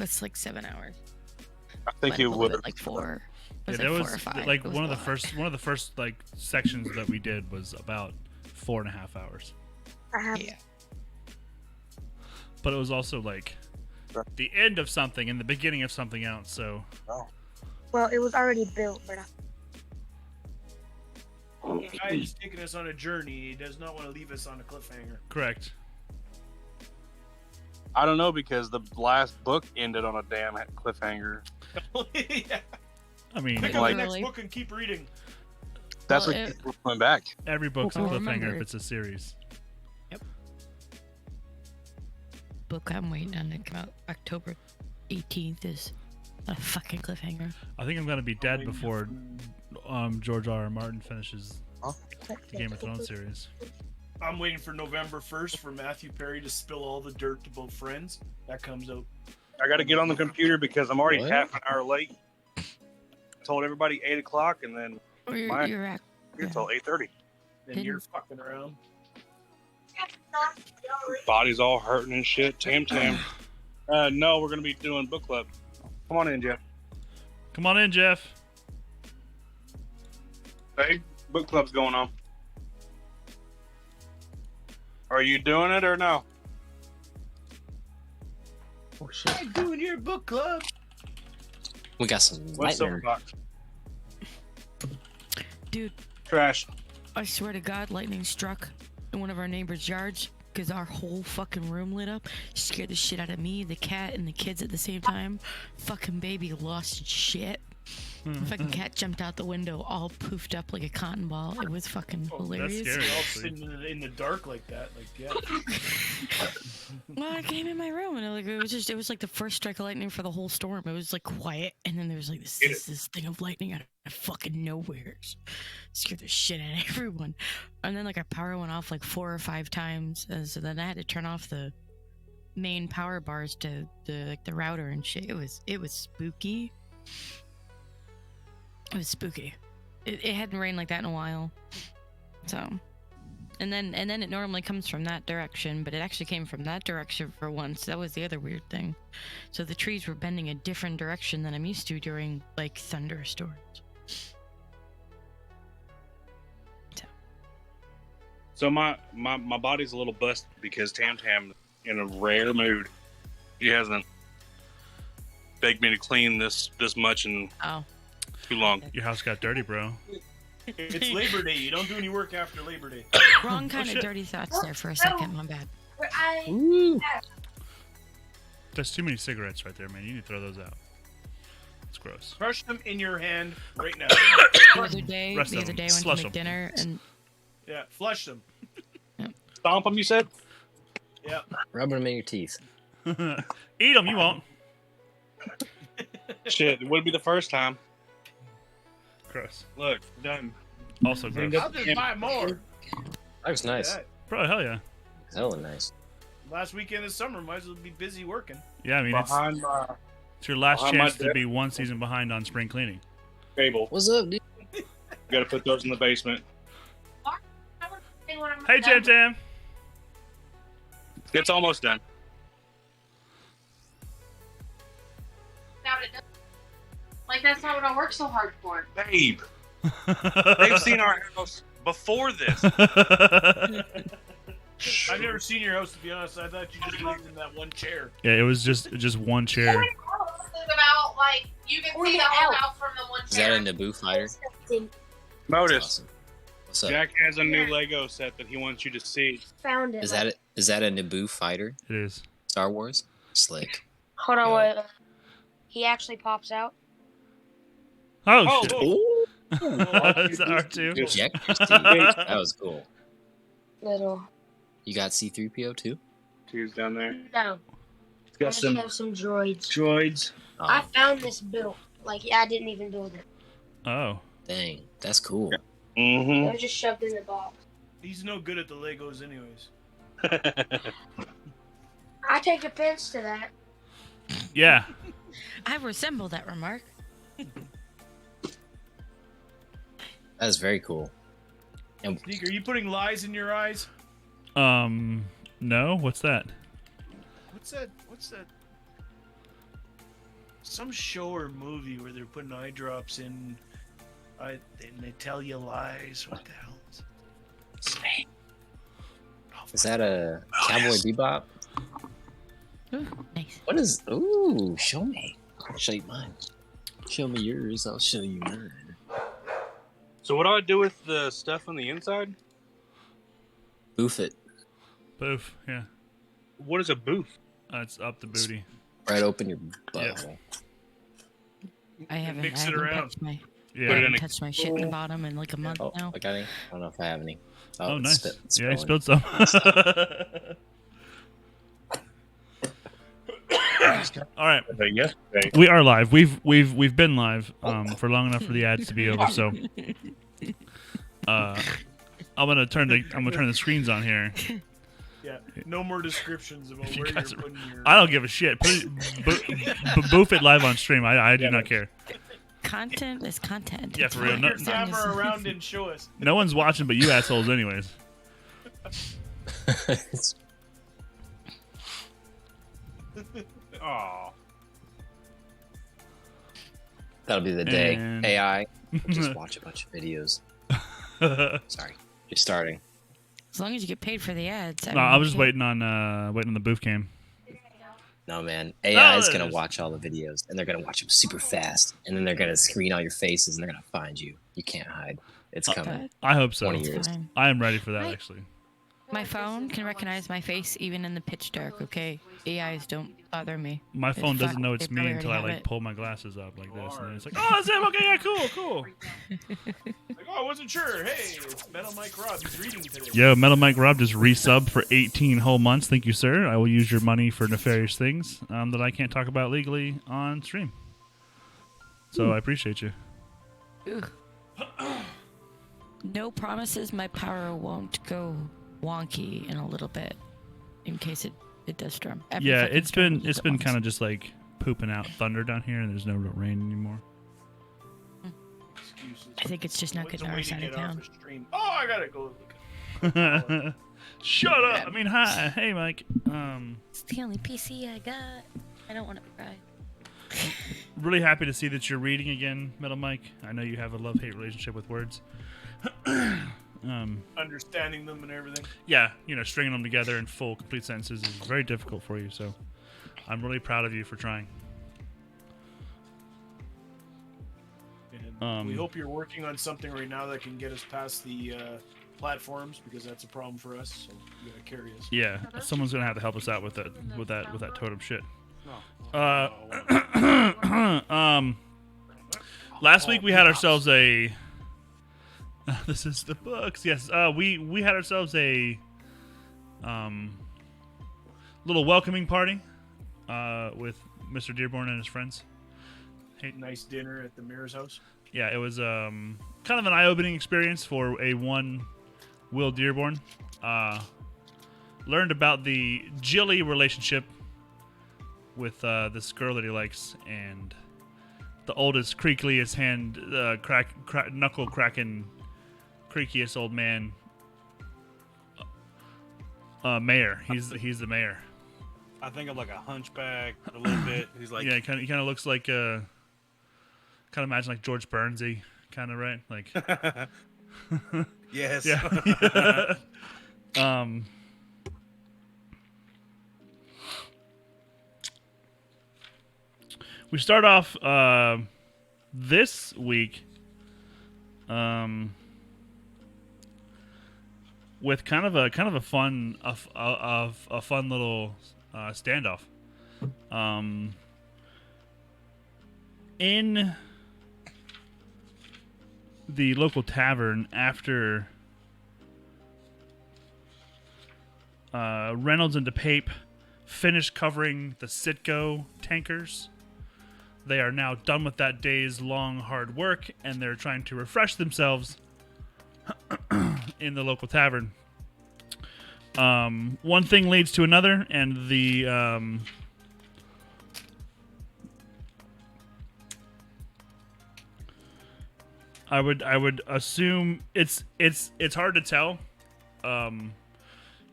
It's like 7 hours. I think But it a little would. bit like 4. It was Yeah, like there 4 or was 5. like It was one a of the lot. first like sections that we did was about 4.5 hours. I have. Yeah. But it was also like the end of something and the beginning of something else. So Well, it was already built, but The guy is taking us on a journey. He does not want to leave us on a cliffhanger. correct. I don't know because the last book ended on a damn cliffhanger. Yeah. I mean, Pick up Like- the next Literally. book and keep reading. That's Well, what it- keeps coming back. every book's a Well, cliffhanger remember- if it's a series. Book I'm waiting on to come out October 18th is a fucking cliffhanger. I think I'm gonna be dead before George R.R. Martin finishes Huh? the Game of Thrones series. I'm waiting for November 1st for Matthew Perry to spill all the dirt about Friends. That comes out. I got to get on the computer because I'm already What? half an hour late. Told everybody 8 o'clock, and then Or you're, My- you're at. you're till 8:30. Then you're fucking around. Body's all hurting and shit. Tam. No, we're gonna be doing book club. Come on in, Jeff. Come on in, Jeff. Hey, book club's going on. Are you doing it or no? Oh shit. I'm doing your book club. We got some What's lightning. Silverbox? Dude, Trash. I swear to God, lightning struck in one of our neighbors' yards because our whole fucking room lit up. Scared the shit out of me, the cat, and the kids at the same time. Fucking baby lost its shit. Fucking cat jumped out the window, all poofed up like a cotton ball. It was fucking hilarious. scary. We're all Actually. sitting in the dark like that. Like, yeah. Well, I came in my room and it was like the first strike of lightning for the whole storm. It was like quiet, and then there was like this thing of lightning out of fucking nowhere. Scared the shit out of everyone. And then like our power went off like 4 or 5 times, and so then I had to turn off the main power bars to the router and shit. It was spooky. It was spooky. It hadn't rained like that in a while. So, and then it normally comes from that direction, but it actually came from that direction for once. That was the other weird thing. So the trees were bending a different direction than I'm used to during like thunderstorms. So my body's a little busted because Tam in a rare mood. She hasn't begged me to clean this much in Oh, too long. Your house got dirty, bro. It's Labor Day. You don't do any work after Labor Day. wrong kind of shit. dirty thoughts there for a second. My bad. Ooh. There's too many cigarettes right there, man. You need to throw those out. It's gross. Crush them in your hand right now. The other day, Rest the of other them. day, I went Slush to 'em. make dinner and Yeah, flush them. Stomp them, you said? Yeah. Rubbing them in your teeth. Eat them, you won't. Shit, it wouldn't be the first time. Gross. Look, done. Also gross. I'll just buy more. That was nice. Yeah. Bro, hell yeah. Hella nice. Last weekend of summer, might as well be busy working. Yeah, I mean, Behind my it's your last behind my chance to desk. be one season behind on spring cleaning. table. What's up, dude? Got to put those in the basement. Hey, Jam Jam. It's almost done. Like, that's not what I work so hard for. Babe, they've seen our house before this. I've never seen your house, to be honest. I thought you just lived in that one chair. Yeah, it was just one chair. About, like, you can see the whole house from the one Is that chair. a Naboo fighter? Notice, Awesome. What's up? Jack has a new Lego set that he wants you to see. found it. Is that a Naboo fighter? It is. Star Wars? Slick. Hold on, wait. He actually pops out. Oh, Oh, shit. look. Is that R2? Jack that was cool. Little. You got C-3PO too? Two's down there. No. He's I got just some have some droids. droids. Oh, I found this built. Like, I didn't even build it. Oh. dang. That's cool. It Mm-hmm. was just shoved in the box. He's no good at the Legos, anyways. I take offense to that. Yeah. I resemble that remark. That is very cool. Zeke, are you putting lies in your eyes? No. What's that? What's that? What's that? some show or movie where they're putting eye drops in, and they tell you lies. What the hell is it? Is that a Cowboy Bebop? Ooh, nice. What is? Ooh, show me. I'll show you mine. Show me yours. I'll show you mine. So what do I do with the stuff on the inside? Boof it. Boof. Yeah. What is a boof? It's up the booty. Right open your Yeah. butthole. I haven't, mix I it haven't around. touched my, Yeah. Put it I in haven't a- touched my shit in the bottom in like a month Oh, now. I got any? I don't know if I have any. Oh, it's nice. spit- Yeah, he spilling. spilled some. All right, Yesterday. we are live. We've been live for long enough for the ads to be over. So, I'm gonna turn the screens on here. Yeah, no more descriptions about If you where guys you're are- putting your. I don't give a shit. Put it, boof it live on stream. I do not care. Content is content. Yeah, It's for real. fine. No- Your As long as- camera around and show us. No one's watching but you assholes, anyways. Aw. That'll be the day. And- AI. Just watch a bunch of videos. Sorry, you're starting. As long as you get paid for the ads. No, I was just waiting on the booth cam. No, man. AI is No, gonna it's- watch all the videos, and they're gonna watch them super fast, and then they're gonna screen all your faces, and they're gonna find you. You can't hide. It's coming. I hope so. One of yours. Fine. I am ready for that Hi. actually. My phone can recognize my face even in the pitch dark, okay? AIs don't bother me. My phone It's doesn't fine. know it's They me probably until I already like have it. pull my glasses up like this, and then it's like, oh, it's him. Okay, yeah, cool. Like, oh, I wasn't sure. Hey, it's Metal Mike Rob. He's reading today. Yo, Metal Mike Rob just resubbed for 18 whole months. Thank you, sir. I will use your money for nefarious things that I can't talk about legally on stream. So I appreciate you. Ugh. No promises my power won't go wonky in a little bit. In case it does storm. Every Yeah, fucking it's storm been needs it once. kind of just like pooping out thunder down here, and there's no real rain anymore. Excuses. I think it's just not What's good a in our way to side of get off town. a stream? Oh, I gotta go. Shut up. I mean, hi. Hey, Mike. It's the only PC I got. I don't want to cry. Really happy to see that you're reading again, Metal Mike. I know you have a love-hate relationship with words. Understanding them and everything. Yeah, stringing them together in full, complete sentences is very difficult for you. So, I'm really proud of you for trying. And we hope you're working on something right now that can get us past the platforms, because that's a problem for us. So you gotta carry us. Yeah, someone's gonna have to help us out with that totem shit. Last week we had ourselves a. This is the books. Yes, we had ourselves a little welcoming party with Mr. Dearborn and his friends. Nice dinner at the mayor's house. Yeah, it was kind of an eye-opening experience for a one Will Dearborn. Learned about the Jilly relationship with this girl that he likes, and the oldest, creakiest knuckle cracking, creakiest old man, mayor. He's the mayor. I think of like a hunchback a little bit. He's like, Yeah, he kind of looks like kind of imagine like George Burnsy, kind of, right? Like, yes. yeah. We start off this week with kind of a fun little standoff. In the local tavern after Reynolds and DePape finished covering the Citgo tankers. They are now done with that day's long, hard work, and they're trying to refresh themselves in the local tavern. One thing leads to another, and the I would assume it's hard to tell.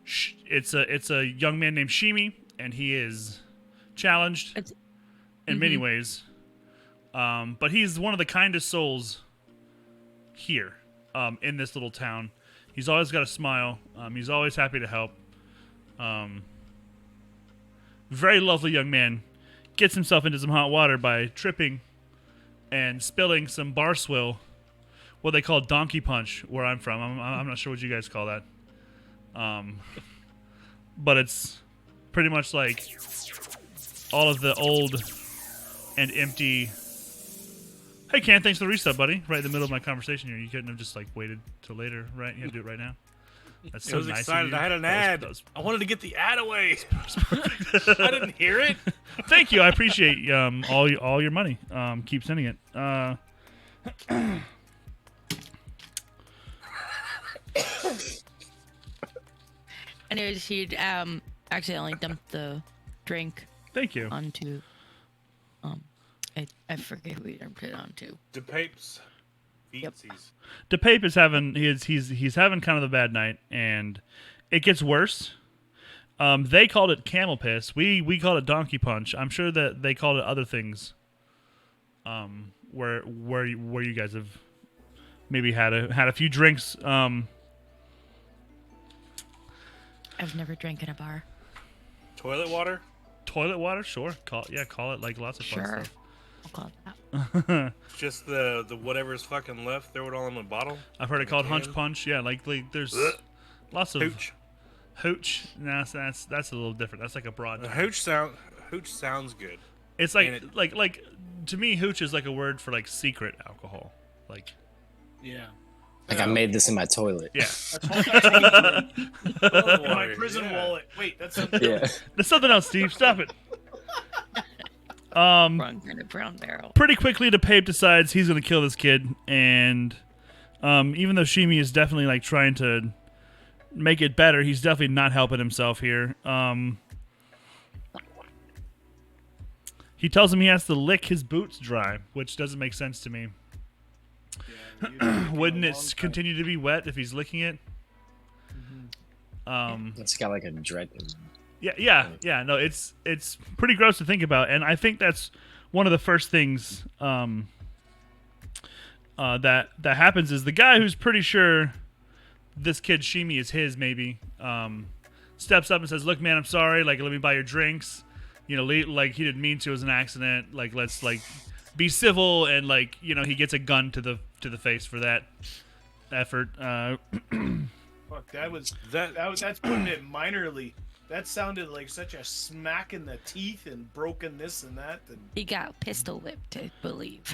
It's a young man named Shimi, and he is challenged. in many ways. But he's one of the kindest souls here in this little town. He's always got a smile. He's always happy to help. Very lovely young man. Gets himself into some hot water by tripping and spilling some bar swill, what they call donkey punch where I'm from. I'm not sure what you guys call that. But it's pretty much like all of the old and empty... Hey, Ken, thanks for the resub, buddy. Right in the middle of my conversation here. You couldn't have just like waited till later, right? You had to do it right now. That's so I was nice excited. of you. I had an ad. I wanted to get the ad away. I didn't hear it. Thank you. I appreciate all your money. Keep sending it. Anyways, he'd accidentally dumped the drink Thank you. onto I forget who he dumped it onto. DePapes. Yep. DePape is having he's having kind of a bad night, and it gets worse. They called it camel piss. We called it donkey punch. I'm sure that they called it other things. Where you guys have maybe had a few drinks. I've never drank in a bar. Toilet water? Toilet water, sure. Call it like lots of fun Sure. stuff. I'll call it that. Just the whatever's fucking left, throw it all in a bottle. I've heard it called hunch Can. punch. Yeah, like there's lots of Hooch. hooch. No, that's a little different. That's like a broad. Hooch sounds good. It's and like to me, hooch is like a word for like secret alcohol. Like Yeah. Like, I made this in my toilet. yeah, In my Water, prison yeah. wallet. Wait, that's Yeah. there's something else, Steve. Stop it. Wrong kind of brown barrel. Pretty quickly, DePape decides he's gonna kill this kid, and even though Shimi is definitely like trying to make it better, he's definitely not helping himself here. He tells him he has to lick his boots dry, which doesn't make sense to me. Wouldn't it continue to be wet if he's licking it? It's got like a dread. Yeah. No, it's pretty gross to think about, and I think that's one of the first things that happens is the guy who's pretty sure this kid Shimi is his maybe steps up and says, "Look, man, I'm sorry. Like, let me buy your drinks. You know, like he didn't mean to. It was an accident. Like, let's like be civil." And like, you know, he gets a gun to the face for that effort. Fuck, that's putting it minorly. That sounded like such a smack in the teeth and broken this and that. And He got pistol whipped, I believe.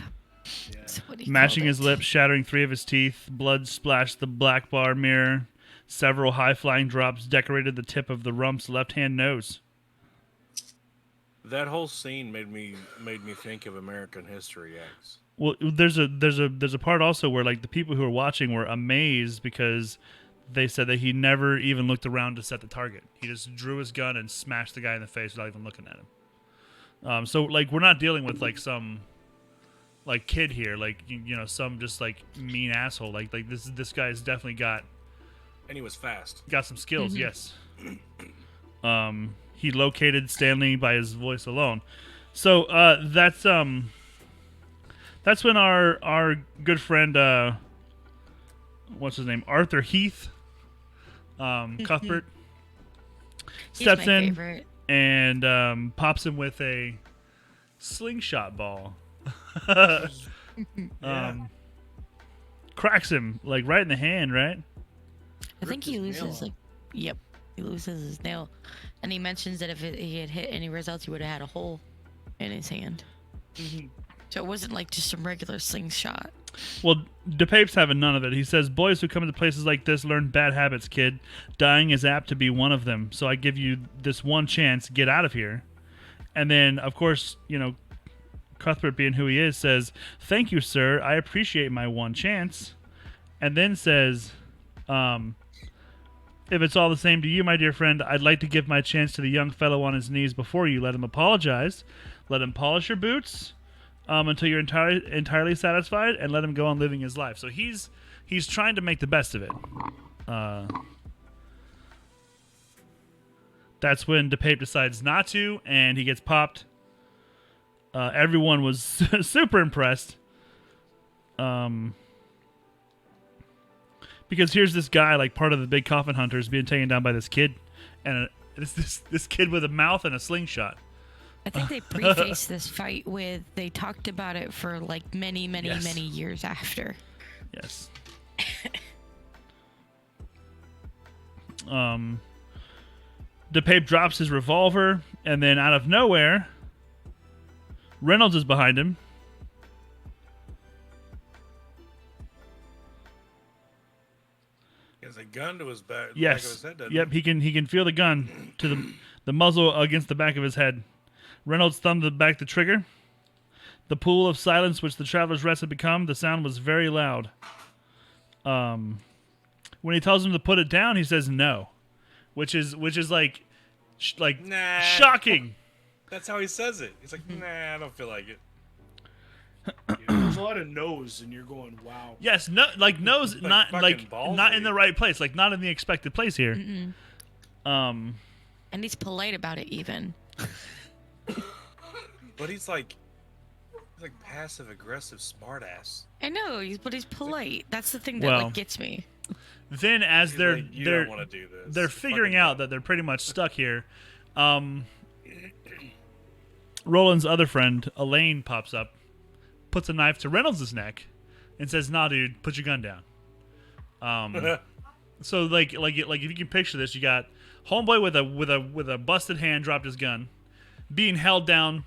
yeah. That's what he Mashing called his it. lips, shattering 3 of his teeth, blood splashed the black bar mirror. Several high-flying drops decorated the tip of the rump's left-hand nose. That whole scene made me think of American History X. Well, there's a part also where like the people who were watching were amazed because they said that he never even looked around to set the target. He just drew his gun and smashed the guy in the face without even looking at him. So like we're not dealing with like some like kid here, like you know, some just like mean asshole. Like this guy's definitely got And he was fast. some skills. Yes. He located Stanley by his voice alone. So that's when our good friend what's his name, Arthur Heath, Cuthbert, He's steps my in favorite. and pops him with a slingshot ball. Cracks him like right in the hand, right? I think he his nail loses off. yep, he loses his nail, and he mentions that if he had hit anywhere else, he would have had a hole in his hand. So it wasn't like just some regular slingshot. Well, DePape's having none of it. He says, "Boys who come into places like this learn bad habits, kid. Dying is apt to be one of them. So I give you this one chance. Get out of here." And then, of course, you know, Cuthbert, being who he is, says, "Thank you, sir. I appreciate my one chance." And then says, "If it's all the same to you, my dear friend, I'd like to give my chance to the young fellow on his knees before you. Let him apologize. Let him polish your boots until you're entirely satisfied, and let him go on living his life." So he's trying to make the best of it. That's when DePape decides not to, and he gets popped. Everyone was super impressed. Because here's this guy, like part of the big coffin hunters, being taken down by this kid, and this kid with a mouth and a slingshot. I think they prefaced this fight with they talked about it for like many years after. Yes. DePape drops his revolver, and then out of nowhere, Reynolds is behind him. He has a gun to his back. Yes. Back of his head, doesn't Yep. He can feel the gun to the muzzle against the back of his head. Reynolds thumbed back the trigger. The pool of silence which the traveler's rest had become, the sound was very loud. When he tells him to put it down, he says no, which is like Nah. shocking. That's how he says it. He's like, nah, I don't feel like it. Yeah, there's a lot of no's, and you're going, wow. Yes, no, like no's Like not fucking ballsy. not in the right place, like not in the expected place here. Mm-mm. Um, And he's polite about it even. But he's like passive aggressive smartass. I know, but he's polite. That's the thing that Well, like gets me. then as He's they're like, you they're don't want to do this. they're It's figuring fucking out dumb. that they're pretty much stuck here. Roland's other friend, Elaine, pops up, puts a knife to Reynolds' neck, and says, "Nah, dude, put your gun down." So like if you can picture this, you got homeboy with a busted hand, dropped his gun, being held down.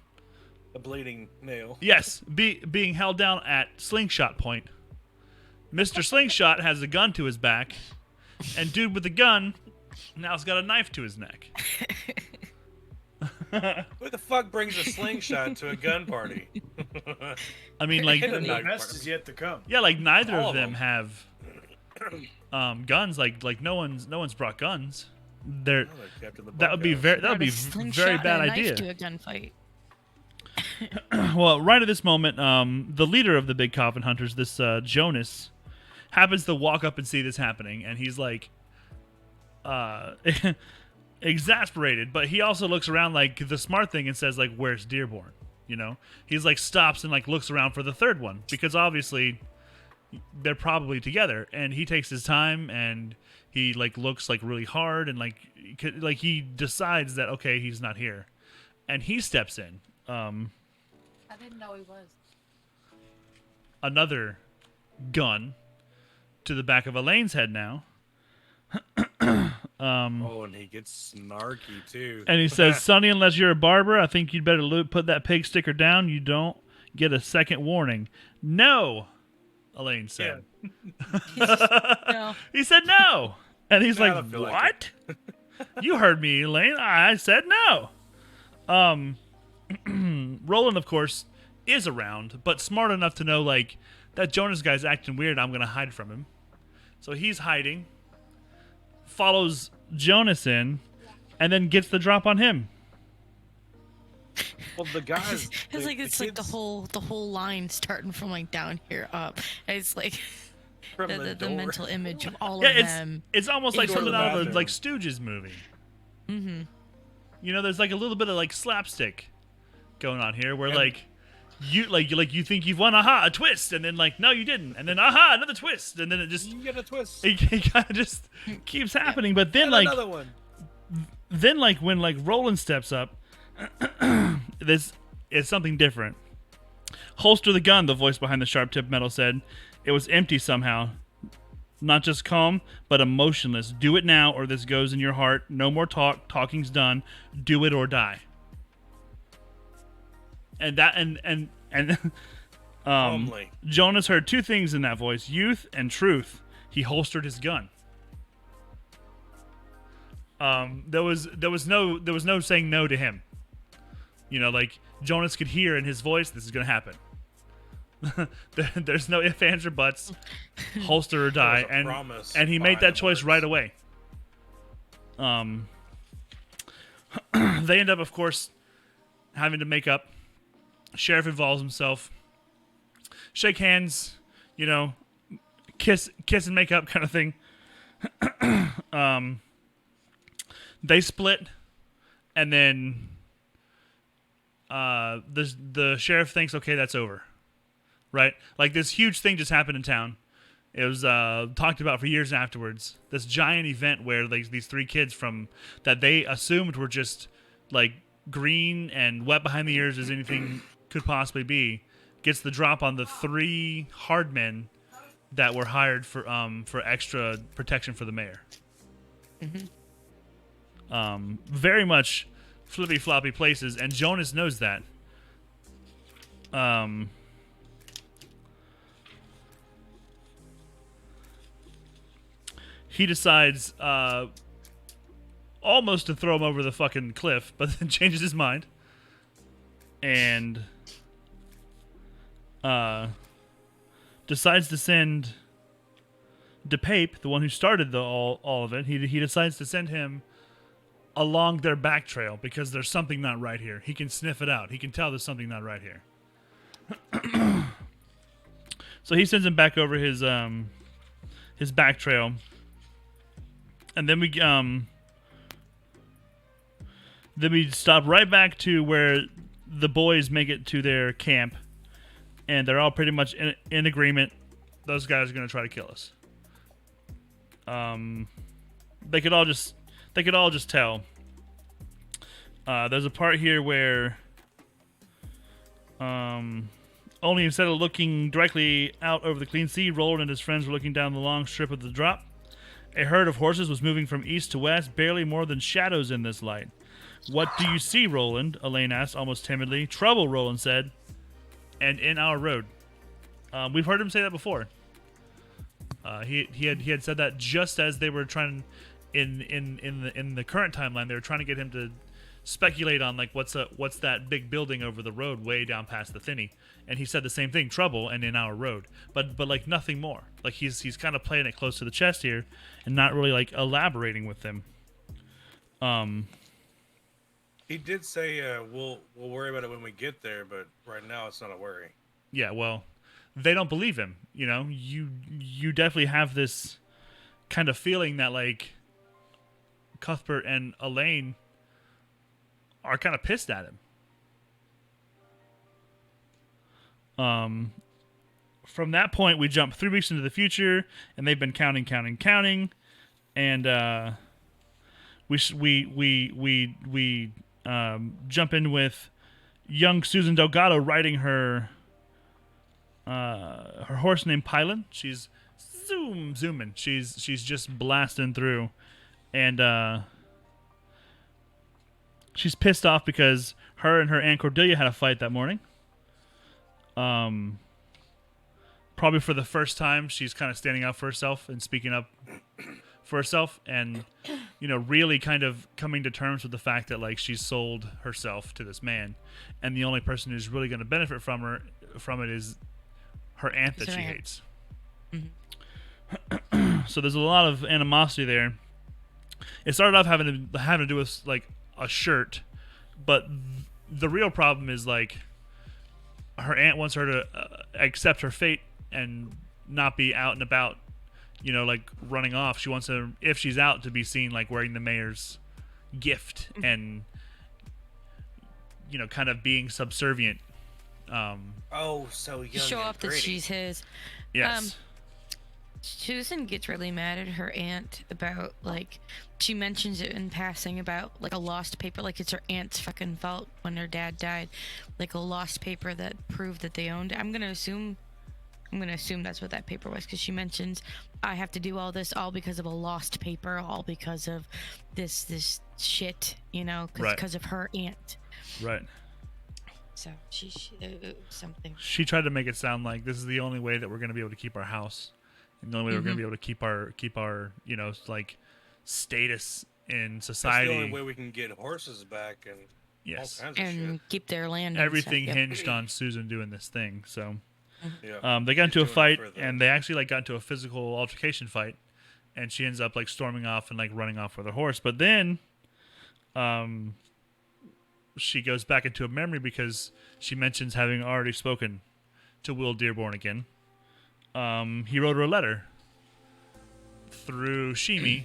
a bleeding nail. Yes, being held down at slingshot point. Mr. Slingshot has a gun to his back, and dude with the gun now's got a knife to his neck. Who the fuck brings a slingshot to a gun party? I mean, like, The Knife best party. is yet to come. yeah, like neither All of of them them. have guns. Like no one's brought guns. They're Oh, they're kept in the that would be bunkhouse. very that would Brought be a slingshot very and bad a knife idea. to a gunfight. Well, right at this moment, the leader of the big coffin hunters, this Jonas, happens to walk up and see this happening, and he's like, exasperated. But he also looks around like the smart thing and says, like, "Where's Dearborn?" You know, he's like stops and like looks around for the third one because obviously they're probably together. And he takes his time and he like looks like really hard and like he decides that okay, he's not here, and he steps in. I didn't know he was. Another gun to the back of Elaine's head now. Oh, and he gets snarky too. And he says, "Sonny, unless you're a barber, I think you'd better put that pig sticker down. You don't get a second warning." "No," Elaine said. No. He said no. And he's I like, don't feel like "What? You heard me, Elaine. I said no." Roland, of course, is around, but smart enough to know, like, that Jonas guy's acting weird. I'm going to hide from him. So he's hiding, follows Jonas in, and then gets the drop on him. Well, the guys. It's like it's like the kids whole line starting from like down here up. It's like from the door. mental image of all Yeah, of them. it's almost like Indoor something out of a bathroom. like Stooges movie. Mm-hmm. You know, there's like a little bit of like slapstick going on here, where like you think you've won, aha, a twist, and then like no, you didn't, and then aha, another twist, and then it just You get a twist. it kind of just keeps happening. But then And like another one. when like Roland steps up, this is something different. "Holster the gun," the voice behind the sharp tip metal said. It was empty somehow. Not just calm, but emotionless. "Do it now, or this goes in your heart. No more talk. Talking's done. Do it or die." And that Calmly. Jonas heard two things in that voice: youth and truth. He holstered his gun. There was no saying no to him. You know, like Jonas could hear in his voice, this is gonna happen. There's no ifs, ands, or buts. Holster or die, There was a promise and he made that behind choice words. right away. They end up, of course, having to make up. Sheriff involves himself. Shake hands, you know, kiss and make up kind of thing. They split, and then the sheriff thinks, okay, that's over, right? Like this huge thing just happened in town. It was talked about for years afterwards. This giant event where like these 3 kids from that they assumed were just like green and wet behind the ears as anything could possibly be, gets the drop on the 3 hard men that were hired for extra protection for the mayor. Very much flippy floppy places, and Jonas knows that. He decides almost to throw him over the fucking cliff, but then changes his mind and decides to send DePape, the one who started all of it. He decides to send him along their back trail because there's something not right here. He can sniff it out. He can tell there's something not right here. So he sends him back over his back trail. And then we stop right back to where the boys make it to their camp, and they're all pretty much in agreement. Those guys are going to try to kill us. They could all just tell. There's a part here where only instead of looking directly out over the clean sea, Roland and his friends were looking down the long strip of the drop. A herd of horses was moving from east to west, barely more than shadows in this light. What do you see, Roland? Elaine asked, almost timidly. Trouble, Roland said. And in our road. We've heard him say that before. He had said that just as they were trying in the current timeline, they were trying to get him to speculate on like what's that big building over the road way down past the Thinny, and he said the same thing, trouble, and in our road, but like nothing more. Like he's kind of playing it close to the chest here, and not really like elaborating with them. He did say we'll worry about it when we get there, but right now it's not a worry. Yeah, well, they don't believe him. You know, you definitely have this kind of feeling that like Cuthbert and Elaine are kind of pissed at him. From that point, we jump 3 weeks into the future, and they've been counting, and we jump in with young Susan Delgado riding her horse named Pylon. She's zooming. She's just blasting through, and she's pissed off because her and her Aunt Cordelia had a fight that morning. Probably for the first time, she's kind of standing up for herself and speaking up for herself, and really kind of coming to terms with the fact that like she's sold herself to this man, and the only person who's really going to benefit from it is her aunt that she hates. Mm-hmm. So there's a lot of animosity there. It started off having to do with like a shirt, but the real problem is like her aunt wants her to accept her fate and not be out and about, like running off. She wants her, if she's out, to be seen like wearing the mayor's gift and kind of being subservient. So young. Show off that she's his. Yes. Susan gets really mad at her aunt about, like, she mentions it in passing about, like, a lost paper, like it's her aunt's fucking fault when her dad died, like a lost paper that proved that they owned it. I'm gonna assume that's what that paper was, because she mentions, I have to do all this all because of a lost paper, all because of this shit, because of her aunt. Right. So she something. She tried to make it sound like this is the only way that we're going to be able to keep our house, and the only way we're going to be able to keep our like status in society. That's the only way we can get horses back and yes, all kinds of and shit. keep their land. Everything and stuff. hinged on Susan doing this thing. So Yeah. they got into a fight, and they actually like got into a physical altercation fight, and she ends up like storming off and like running off with her horse. But then, she goes back into a memory because she mentions having already spoken to Will Dearborn again. He wrote her a letter through Shimi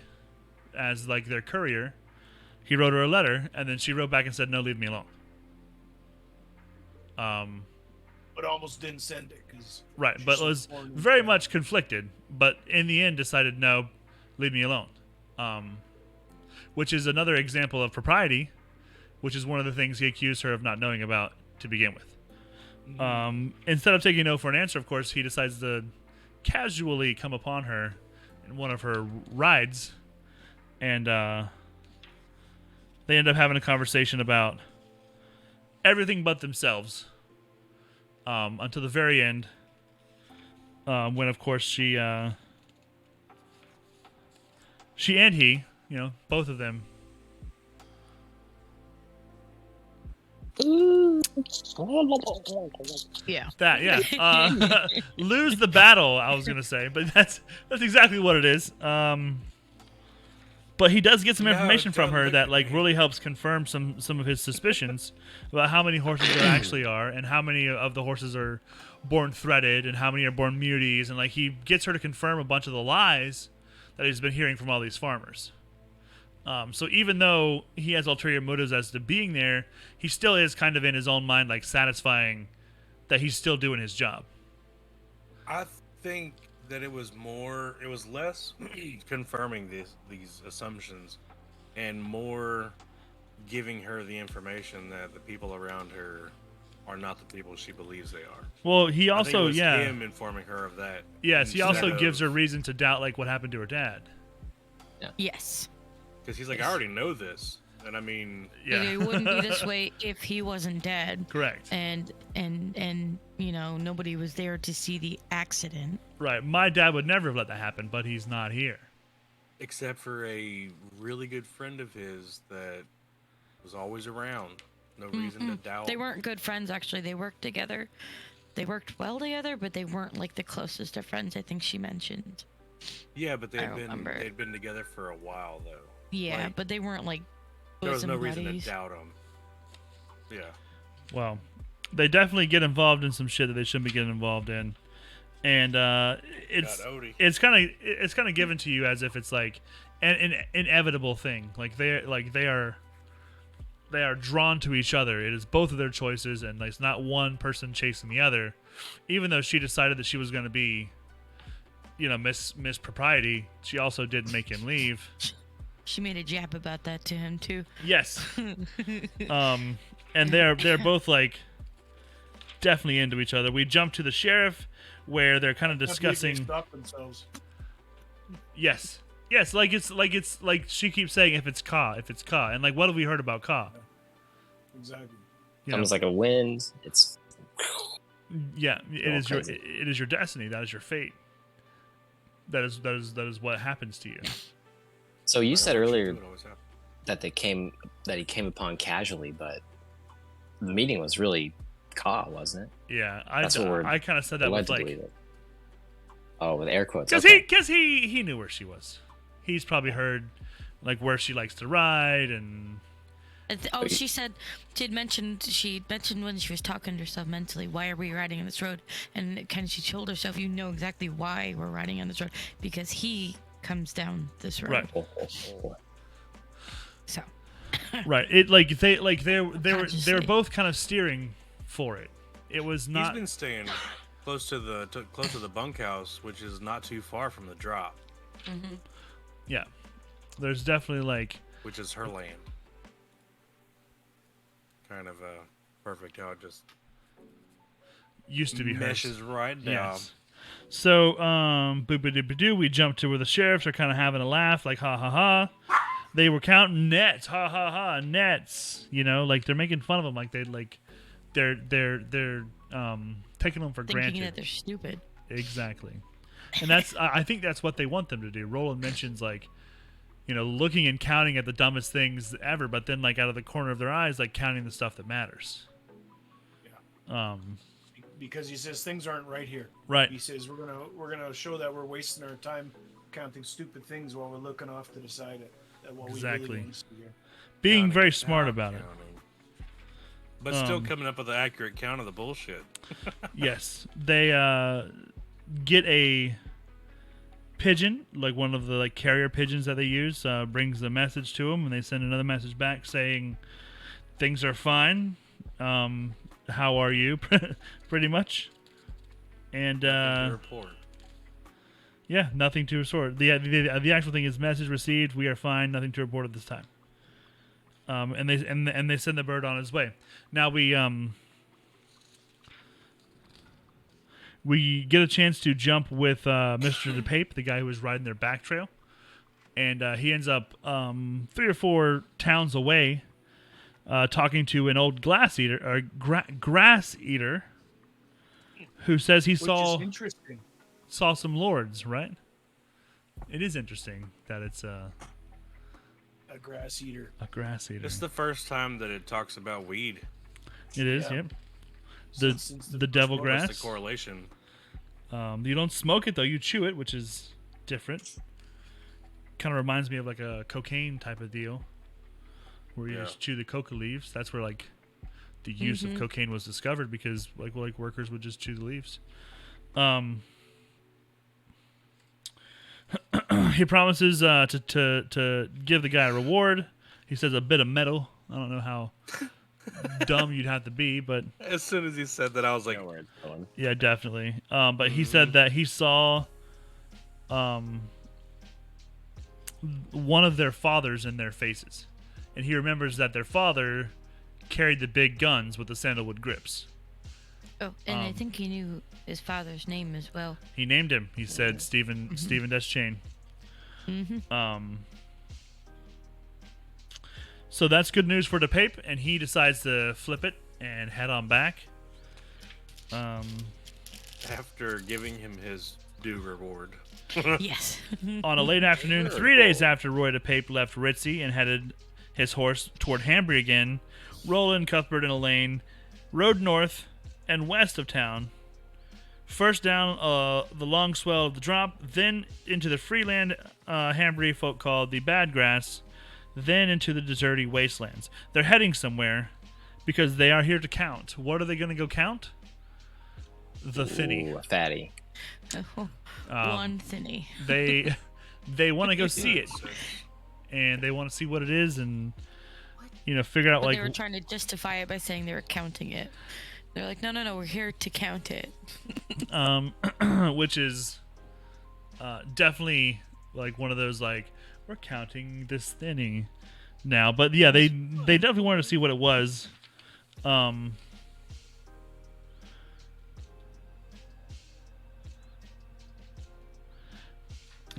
as like their courier. He wrote her a letter, and then she wrote back and said, "No, leave me alone." But almost didn't send it because Right, but was very much conflicted. But in the end, decided no, leave me alone. Which is another example of propriety, which is one of the things he accused her of not knowing about to begin with. Instead of taking no for an answer, of course, he decides to casually come upon her in one of her rides, and they end up having a conversation about everything but themselves until the very end, when, of course, she and he, both of them, Yeah. lose the battle, I was gonna say, but that's exactly what it is. But he does get some information from her that really helps confirm some of his suspicions about how many horses there actually are, and how many of the horses are born threaded, and how many are born muties, and he gets her to confirm a bunch of the lies that he's been hearing from all these farmers. So even though he has ulterior motives as to being there, he still is kind of in his own mind satisfying that he's still doing his job. I think that it was less confirming these assumptions and more giving her the information that the people around her are not the people she believes they are. Well, he also, I think it was him informing her of that. Yes, he also instead gives her of- reason to doubt what happened to her dad. Yes. Because he's like, I already know this. And I mean, It wouldn't be this way if he wasn't dead. Correct. And nobody was there to see the accident. Right. My dad would never have let that happen, but he's not here. except for a really good friend of his that was always around. No reason to doubt. They weren't good friends, actually. They worked together. They worked well together, but they weren't like the closest of friends, I think she mentioned. Yeah, but I remember. they'd been together for a while though. Yeah, Like, but they weren't like there was bosom no reason to buddies. doubt them. Yeah. Well, they definitely get involved in some shit that they shouldn't be getting involved in, and it's God, Odie. it's kind of given to you as if it's like an inevitable thing. Like they are drawn to each other. It is both of their choices, and it's not one person chasing the other. Even though she decided that she was going to be, Miss Propriety, she also did make him leave. She made a jab about that to him too. Yes. And they're both like definitely into each other. We jump to the sheriff where they're kind of They discussing. stop themselves. Yes. Like she keeps saying if it's Ka, and like what have we heard about Ka? Exactly. You know? Comes like a wind. It's Yeah, it all is crazy. it is your destiny. That is your fate. That is what happens to you. so you said earlier Would always happen. that he came upon casually, but the meeting was really Ka, wasn't it? Yeah, That's what we're I kind of said that led with to like believe it. Oh, with air quotes. because Okay. he knew where she was. He's probably heard like where she likes to ride and She mentioned when she was talking to herself mentally, why are we riding on this road? And kind of she told herself, you know exactly why we're riding on this road, because he comes down this road. Right. Oh. So right. It they were Consciously. both kind of steering for it. It was He's not been staying close to the bunkhouse, which is not too far from the drop, yeah. There's definitely like which is her land. Kind of perfect how it just used to be hers. meshes right down. Yes. So, boop-a-doop-a-doo, we jump to where the sheriffs are kind of having a laugh, like, ha, ha, ha. They were counting nets, ha, ha, ha, nets. Like, they're making fun of them, like, they're taking them for thinking granted. that they're stupid. Exactly. And I think that's what they want them to do. Roland mentions, like, looking and counting at the dumbest things ever, but then, like, out of the corner of their eyes, like, counting the stuff that matters. Because he says things aren't right here. Right. He says we're gonna show that we're wasting our time counting stupid things while we're looking off to the side at what Exactly. we really want to see here. Being Counting, very smart counting, about it. counting. But still coming up with an accurate count of the bullshit. Yes. They get a pigeon, like one of the like carrier pigeons that they use, brings the message to them, and they send another message back saying things are fine. how are you, pretty much. And Nothing to report. yeah, nothing to report. The actual thing is message received. We are fine. Nothing to report at this time. And they send the bird on his way. Now we get a chance to jump with Mr. DePape, the guy who was riding their back trail, and he ends up 3 or 4 towns away, talking to an old grass eater, who says he Which saw is interesting. some lords. Right? It is interesting that it's A grass eater. a grass eater. It's the first time that it talks about weed. It is. Yeah. Yep. Since The devil What's grass. the correlation? You don't smoke it though; you chew it, which is different. Kind of reminds me of like a cocaine type of deal, where you Yeah. just chew the coca leaves. That's where like the use of cocaine was discovered, because like workers would just chew the leaves. He promises to give the guy a reward. He says a bit of metal. I don't know how dumb you'd have to be, but As soon as he said that, I was like, know where it's going. yeah, definitely. But he said that he saw one of their fathers in their faces, and he remembers that their father carried the big guns with the sandalwood grips. Oh, and I think he knew his father's name as well. He named him. He said Stephen Deschain. So that's good news for DePape, and he decides to flip it and head on back. after giving him his due reward. Yes. On a late afternoon, 3 days after Roy DePape left Ritzy and headed his horse toward Hanbury again, Roland, Cuthbert, and Elaine rode north and west of town. First down the long swell of the drop, then into the freeland Hanbury folk called the Bad Grass, then into the deserty wastelands. They're heading somewhere because they are here to count. What are they going to go count? The Thinny. Ooh, a fatty. One thinny. They want to go see it, and they want to see what it is, and figure out But like they were trying to justify it by saying they were counting it. They're like, no, we're here to count it. which is definitely like one of those like, we're counting this thinny now. But yeah, they definitely wanted to see what it was. I'm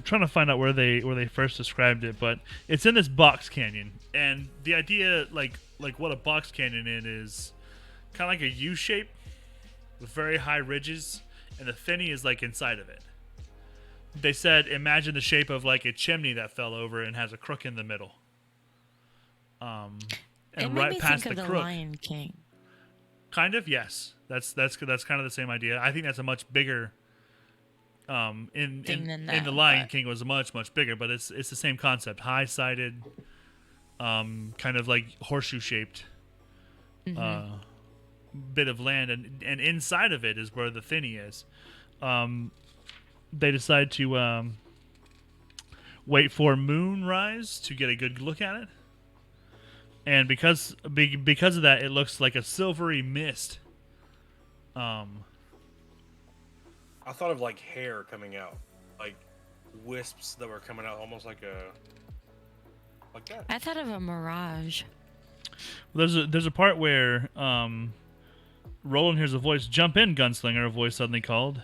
trying to find out where they first described it, but it's in this box canyon, and the idea like what a box canyon is kind of like a U shape with very high ridges, and the Thinny is like inside of it. They said imagine the shape of like a chimney that fell over and has a crook in the middle. And It made right me past think the of crook, the Lion King. kind of, yes. That's kind of the same idea. I think that's a much bigger. Thing than In that, the Lion but- King was much bigger, but it's the same concept, high sided, kind of like horseshoe shaped, bit of land, and inside of it is where the Thinny is. They decide to wait for moonrise to get a good look at it, and because of that, it looks like a silvery mist. I thought of like hair coming out, like wisps that were coming out, almost like that. I thought of a mirage. There's a part where Roland hears a voice, "Jump in, gunslinger," a voice suddenly called.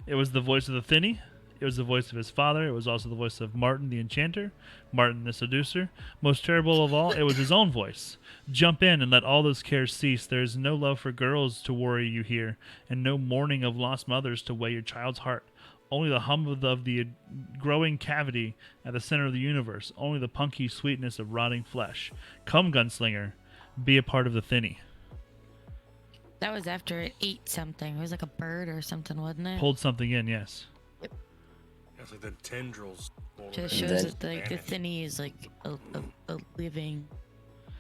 It was the voice of the Thinny. It was the voice of his father. It was also the voice of Martin the Enchanter, Martin the Seducer. Most terrible of all, it was his own voice. "Jump in and let all those cares cease. There is no love for girls to worry you here, and no mourning of lost mothers to weigh your child's heart. Only the hum of the growing cavity at the center of the universe. Only the punky sweetness of rotting flesh. Come, gunslinger, be a part of the Thinny." That was after it ate something. It was like a bird or something, wasn't it? Pulled something in, yes. It's like the tendrils. Just shows that the Thinny is like a living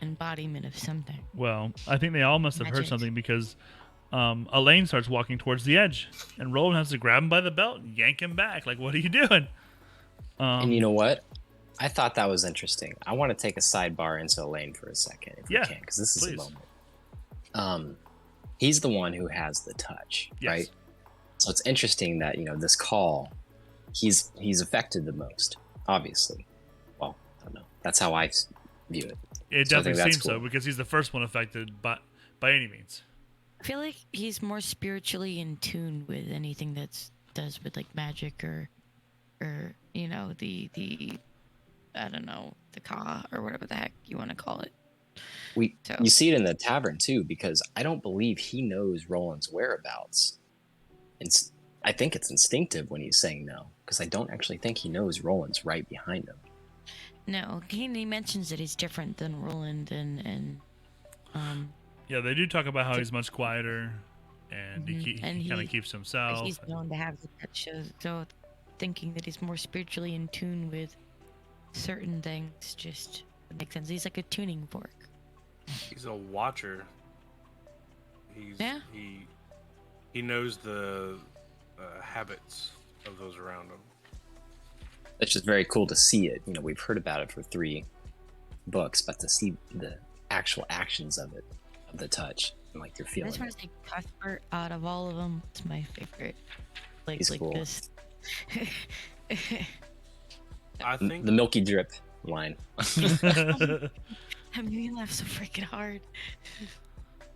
embodiment of something. Well, I think they all must have heard Magic. something because Elaine starts walking towards the edge, and Roland has to grab him by the belt and yank him back. Like, what are you doing? And you know what? I thought that was interesting. I want to take a sidebar into Elaine for a second, if Yeah, we can, because this is please. a moment. he's the one who has the touch, Yes. right? So it's interesting that this call, he's affected the most, obviously. Well, I don't know. That's how I view it. It So I think definitely that's seems so cool. because he's the first one affected by any means. I feel like he's more spiritually in tune with anything that's does with like magic or the I don't know, the Ka or whatever the heck you want to call it. So- You see it in the tavern too, because I don't believe he knows Roland's whereabouts. I think it's instinctive when he's saying no, because I don't actually think he knows Roland's right behind him. No, he mentions that he's different than Roland and Yeah, they do talk about how he's much quieter, and he And kind of he- keeps to himself. he's known to have the touch. So thinking that he's more spiritually in tune with certain things just makes sense. He's like a tuning fork. He's a watcher. Yeah. He knows the habits of those around him. It's just very cool to see it. We've heard about it for 3 books, but to see the actual actions of it, of the touch, and like you're I feeling just want it. to say Cuthbert out of all of them, it's my favorite. He's cool. This. I think The milky drip line. That made me laugh so freaking hard.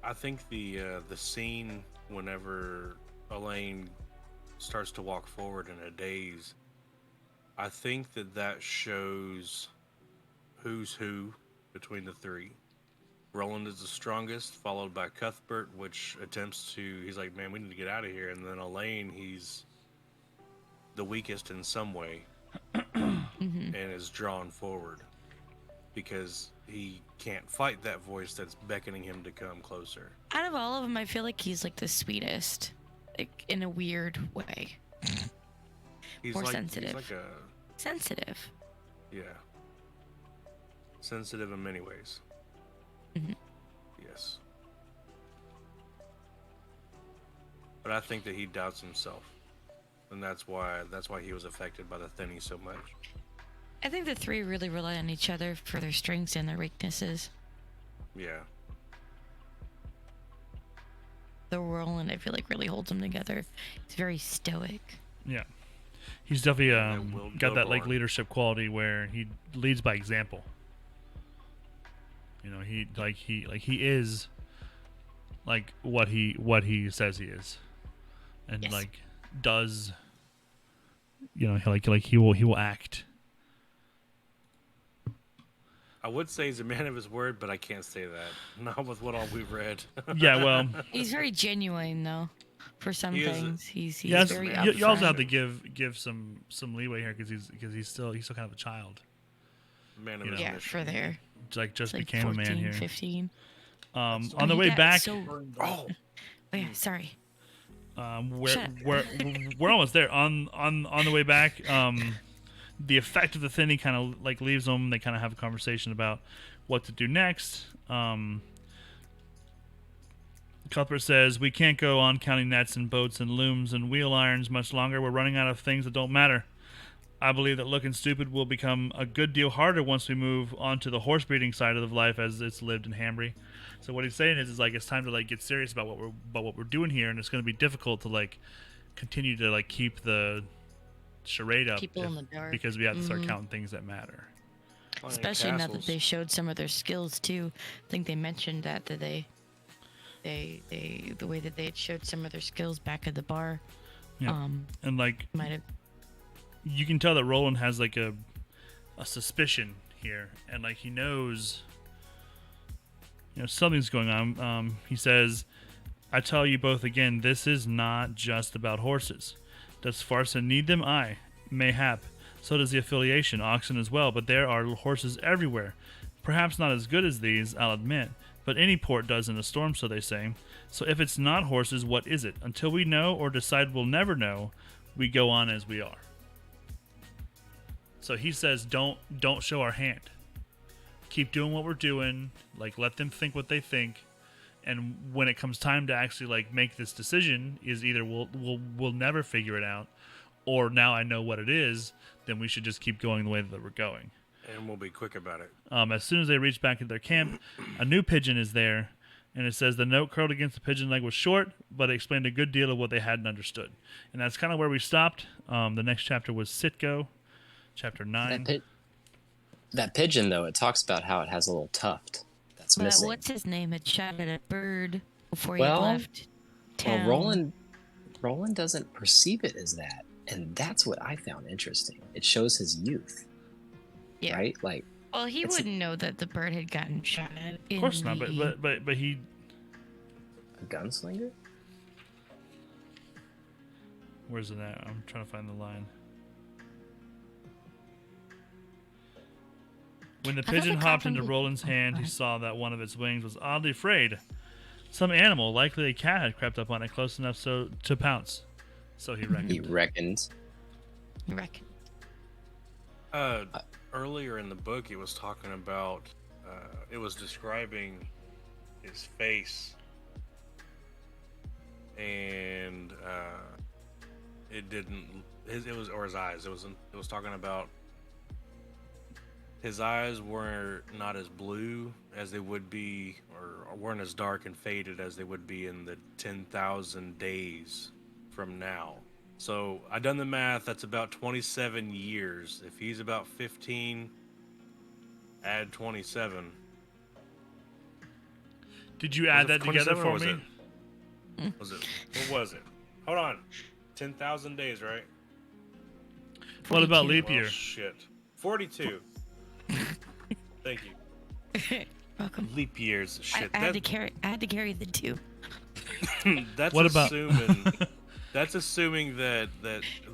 I think the scene whenever Elaine starts to walk forward in a daze, I think that shows who's who between the 3. Roland is the strongest, followed by Cuthbert, which he's like, man, we need to get out of here. And then Elaine, he's the weakest in some way and is drawn forward because he can't fight that voice that's beckoning him to come closer. Out of all of them, I feel like he's like the sweetest, like in a weird way. He's More like, sensitive. He's like Sensitive. sensitive in many ways. Mhm. Yes. But I think that he doubts himself. And that's why he was affected by the thinning so much. I think the 3 really rely on each other for their strengths and their weaknesses. Yeah. The Roland, I feel like, really holds them together. It's very stoic. Yeah, he's definitely Will got that like Doborn. leadership quality where he leads by example. He is like what he says he is, and Yes. like does. He will act. I would say he's a man of his word, but I can't say that. Not with what all we've read. Yeah, well, He's very genuine, though. For some He is a- things, he's yes, very you also have upfront. to give some leeway here because he's still kind of a child. Man of You his know. Yeah, mission. for there. Like just It's like became 14, a man here. 15. On But the he way got back, So... Oh, Oh, yeah, sorry. we're, Shut we're almost there. On the way back, the effect of the thinning kind of like leaves them. They kind of have a conversation about what to do next. Cuthbert says, "We can't go on counting nets and boats and looms and wheel irons much longer. We're running out of things that don't matter. I believe that looking stupid will become a good deal harder once we move on to the horse breeding side of life as it's lived in Hambry." So what he's saying is like it's time to like get serious about what we're doing here, and it's going to be difficult to like continue to like keep the charade up People in the dark. because we have to start Mhm. counting things that matter. playing Especially now that castles. they showed some of their skills too. I think they mentioned that they the way that they had showed some of their skills back at the bar. Yeah. And like Might have you can tell that Roland has like a suspicion here, and like he knows something's going on. He says, "I tell you both again, this is not just about horses. Does Farsa need them? Aye, mayhap. So does the affiliation, oxen as well, but there are horses everywhere. Perhaps not as good as these, I'll admit, but any port does in a storm, so they say. So if it's not horses, what is it? Until we know or decide we'll never know, we go on as we are." So he says, don't show our hand. Keep doing what we're doing. Like, let them think what they think. And when it comes time to actually like make this decision, is either we'll never figure it out, or now I know what it is, then we should just keep going the way that we're going. And we'll be quick about it. As soon as they reach back at their camp, a new pigeon is there, And it says the note curled against the pigeon leg was short, but it explained a good deal of what they hadn't understood. And that's kind of where we stopped. The next chapter was Sitgo, chapter 9. That pigeon, though, it talks about how it has a little tuft that's But missing. what's his name had shot at a bird before Well, he left town. Well, Roland doesn't perceive it as that, and that's what I found interesting. It shows his youth, Yeah. right? Like, Well, he it's wouldn't know that the bird had gotten shot at. Of course not, but he. a gunslinger. Where's it at? I'm trying to find the line. When the thought pigeon the hopped cop into from- Roland's hand, he Alright. saw that one of its wings was oddly frayed. Some animal, likely a cat, had crept up on it close enough so to pounce. So he reckoned. He reckons. You reckon? Earlier in the book, it was talking about. It was describing his face, and it didn't. It was or his eyes. It was talking about. His eyes were not as blue as they would be, or weren't as dark and faded as they would be in the 10,000 days from now. So I done the math. That's about 27 years. If he's about 15, add 27. Did you add Was it that together 27 or for was me? Was it? What was it? Hold on. 10,000 days, right? What about 42. leap Well, year? shit. 42. Thank you. Welcome. Leap years. Shit. I had to carry the 2. That's What about- assuming. That's assuming that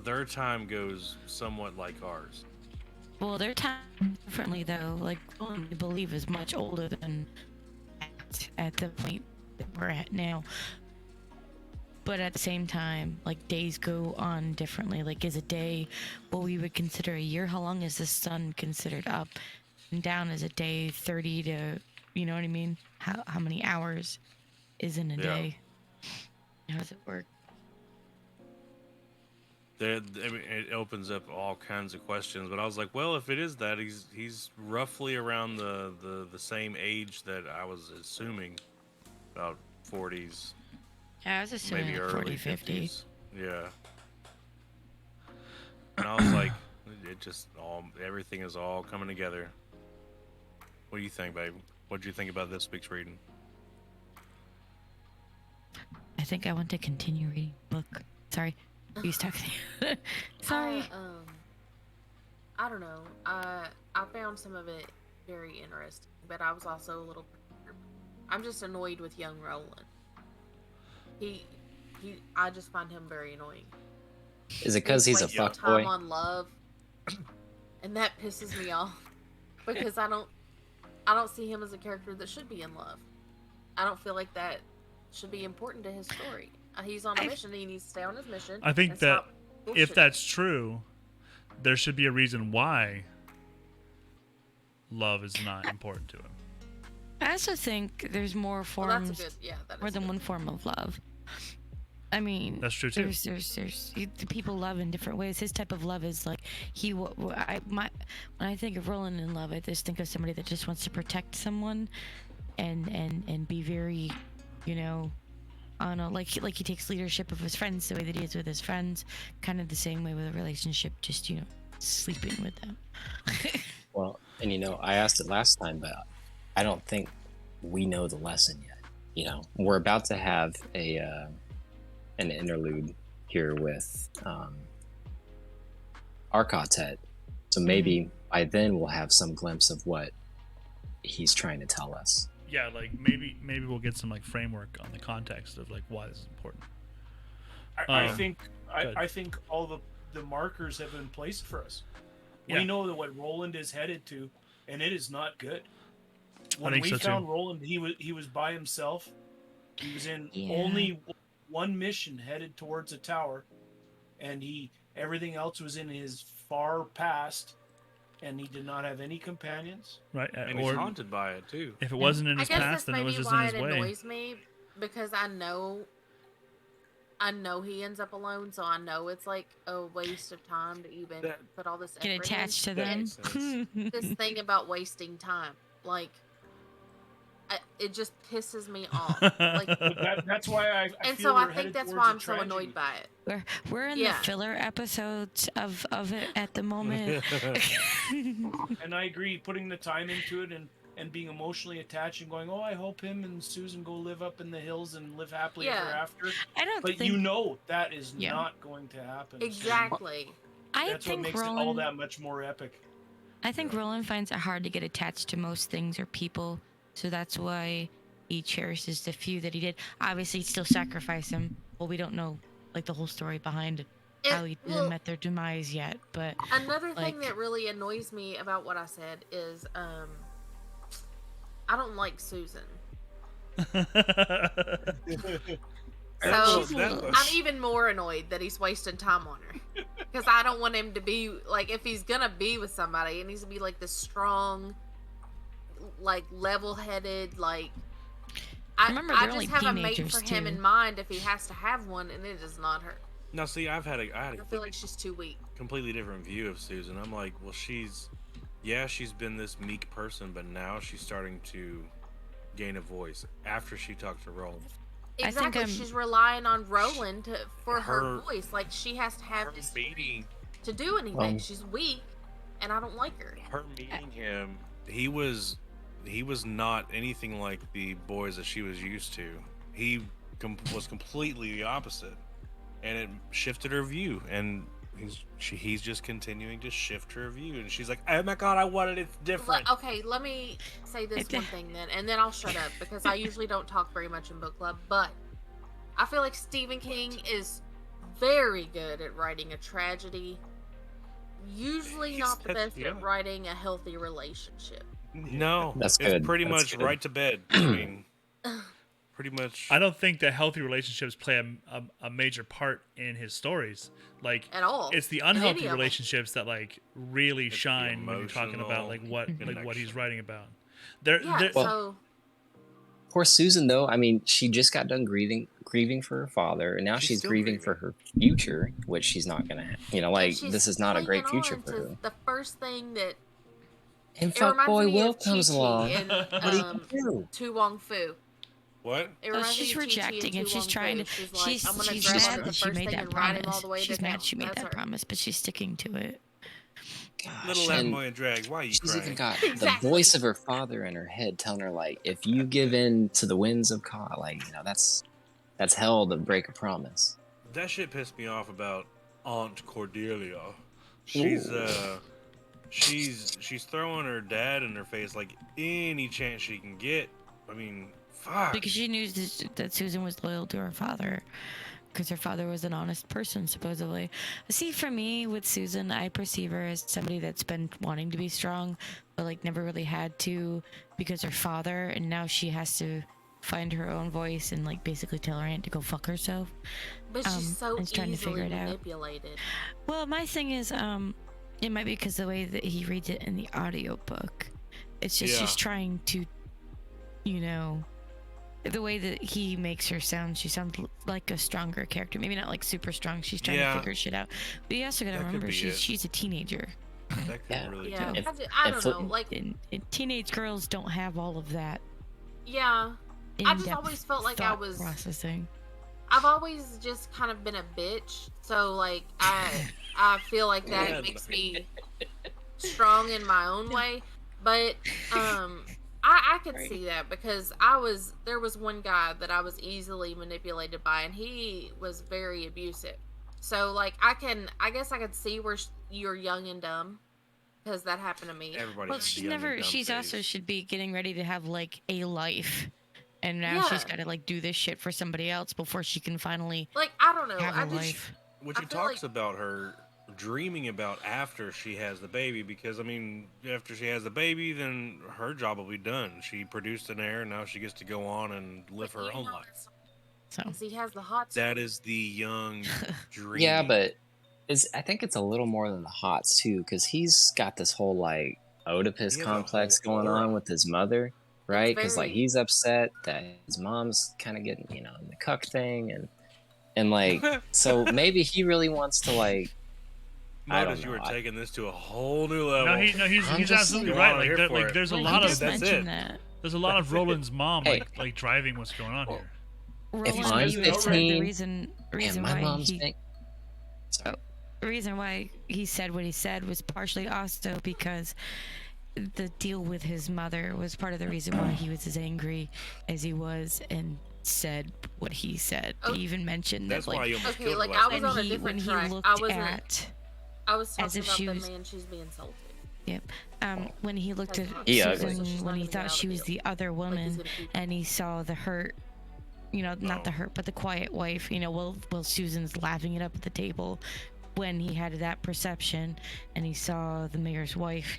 their time goes somewhat like ours. Well, their time differently though. Like, I believe is much older than at the point that we're at now. But at the same time, like days go on differently. Like, is a day what we would consider a year? How long is the sun considered up and down? Is a day 30 to, you know what I mean? How many hours is in a Yeah. day? How does it work? I mean, it opens up all kinds of questions. But I was like, well, if it is that, he's roughly around the same age that I was assuming, about 40s, Yeah, I was assuming maybe like early 40, 50. 50s. Yeah. And I was like, everything is all coming together. What do you think, babe? What did you think about this week's reading? I think I want to continue reading book. Sorry, who's talking? Sorry. I don't know. I found some of it very interesting, but I was also a little perturbed. I'm just annoyed with young Roland. I just find him very annoying. Is it because he's a wasting fuck time boy? on love, and that pisses me off because I don't see him as a character that should be in love. I don't feel like that should be important to his story. He's on a mission. He needs to stay on his mission. I think and that stop if bullshitting. that's true, there should be a reason why love is not important to him. I also think there's more well, forms, that's a good. Yeah, that is more than good. one form of love. I mean, That's true, too. There's people love in different ways. His type of love is like when I think of Roland in love, I just think of somebody that just wants to protect someone, and be very, you know, I don't know, like he takes leadership of his friends the way that he is with his friends, kind of the same way with a relationship, just, you know, sleeping with them. Well, and I asked it last time, but I don't think we know the lesson yet. We're about to have an interlude here with Arcatet, so maybe by then we'll have some glimpse of what he's trying to tell us. Yeah, like maybe we'll get some like framework on the context of like why this is important. I Um, think good. I think all the markers have been placed for us. Yeah. We know that what Roland is headed to, and it is not good. When think we so, too. found Roland, he was by himself. He was in Yeah. only one mission, headed towards a tower, and everything else was in his far past, and he did not have any companions. Right? And he's haunted by it too. If it wasn't in I his guess past, that's then it was maybe just in why his it way. annoys me because I know he ends up alone, so I know it's like a waste of time to even That- put all this effort Get in. attached to That them. makes sense. This thing about wasting time, like, it just pisses me off. Like, That's why I and feel so I we're think headed that's towards why a I'm so annoyed tragedy. by it. We're in Yeah. the filler episodes of it at the moment. And I agree, putting the time into it and being emotionally attached and going, oh, I hope him and Susan go live up in the hills and live happily Yeah. ever after. I don't But think you know that is Yeah. not going to happen. So Exactly. that's what makes it all that much more epic. I think Roland finds it hard to get attached to most things or people, so that's why he cherishes the few that he did. Obviously, he'd still sacrifice him. Well, we don't know like the whole story behind it, how he well, met their demise yet, but Another like- thing that really annoys me about what I said is I don't like Susan. So I'm even more annoyed that he's wasting time on her. Because I don't want him to be like, if he's gonna be with somebody, it needs to be like this strong, like level-headed, like. Remember, I they're just only have a mate teenagers, for him too. in mind if he has to have one, and it is not her. Now, see, I had a I feel like she's too weak. completely different view of Susan. I'm like, well, she's been this meek person, but now she's starting to gain a voice after she talked to Roland. I think Exactly, I'm- she's relying on Roland for her Her- voice. Like she has to have this meeting to do anything. She's weak, and I don't like her. her meeting him, he was not anything like the boys that she was used to. He was completely the opposite, and it shifted her view. And he's just continuing to shift her view. And she's like, "Oh my god, I wanted it different." Okay, let me say this one thing then, and then I'll shut up because I usually don't talk very much in book club. But I feel like Stephen King is very good at writing a tragedy. Usually not the best at writing a healthy relationship. No, That's it's good. pretty That's much good. right to bed. I mean, pretty much. I don't think that healthy relationships play a major part in his stories. Like At all. it's the In any unhealthy of 'em. relationships that like really It's the shine when you're talking about like what emotional he's connection. writing about. There, Yeah, there- so Poor Susan, though. I mean, she just got done grieving for her father, and now She's she's still grieving grieving. for her future, which she's not gonna have. You know, like she's this is not a great clinging future on for to her. the first thing that And it reminds fuckboy me Will of comes Chi-Chi along. in What do you do? Tu Wong Fu. What? It reminds she's me of Chi-Chi rejecting and it. Tu She's Wong trying Fu. to. She's like, She's I'm gonna she's grab him mad the that she first made thing that and ride him all promise. the way She's to mad town. she made That's that her. promise, but she's sticking to it. Little Gosh, and Lamboy drag. Why are you she's crying? even got Exactly. the voice of her father in her head telling her like, if you give in to the winds of Ka, like that's hell to break a promise. That shit pissed me off about Aunt Cordelia. She's she's throwing her dad in her face like any chance she can get. I mean, fuck. Because she knew that Susan was loyal to her father, because her father was an honest person, supposedly. See, for me, with Susan, I perceive her as somebody that's been wanting to be strong, but like never really had to because her father, and now she has to find her own voice and like basically tell her aunt to go fuck herself. But she's so and trying to figure easily it out. manipulated. Well, my thing is, it might be because the way that he reads it in the audiobook. It's just she's Yeah. trying to, you know, the way that he makes her sound, she sounds like a stronger character. Maybe not like super strong. She's trying Yeah. to figure shit out. But you also gotta That could remember be it. she's a teenager. That could Yeah. really Yeah, do it. I if don't know. Like, And teenage girls don't have all of that. yeah, I just in-depth always felt like I thought was. processing. I've always just kind of been a bitch, so like I feel like that Yeah, makes me strong in my own way. But I could see that because there was one guy that I was easily manipulated by, and he was very abusive. So like I guess I could see where you're young and dumb, because that happened to me. Everybody. Well, has she's young and never. dumb She's also phase. should be getting ready to have like a life, and now she's Yeah. got to like do this shit for somebody else before she can finally Like I don't know. have I a just life. Which I he feel talks like- about her dreaming about after she has the baby, because I mean, after she has the baby, then her job will be done. She produced an heir, and now she gets to go on and live her you own know, life. that's- So 'cause he has the hot. That is the young dream. Yeah, but I think it's a little more than the hots too, because he's got this whole like Oedipus He has a complex whole going aura. on with his mother, right? Because like very- he's upset that his mom's kind of getting in the cuck thing, and like so maybe he really wants to like. I Notice don't you know, were taking this to a Oh, whole new level. no, he's I'm just absolutely saying. right. I'm Like, here for like it. there's a Well, lot he of does That's mention it. that. There's a lot of Roland's mom Hey. like driving what's going on here. If Roland I'm even said 15 the reason and my why mom's he paying. Sorry. the reason why he said what he said was partially also because the deal with his mother was part of the reason why he was as angry as he was and said what he said. Oh. He even mentioned That's that why like you almost Okay, killed like, last I was night. on a when different he track. looked I wasn't- at I was as talking if about she the was- man she's being insulted. when he looked at Yeah, Susan she's not when he gonna get thought out she of was it. the other Like, he's woman gonna keep- and he saw the hurt, not the hurt but the quiet wife, while Susan's laughing it up at the table. When he had that perception and he saw the mayor's wife,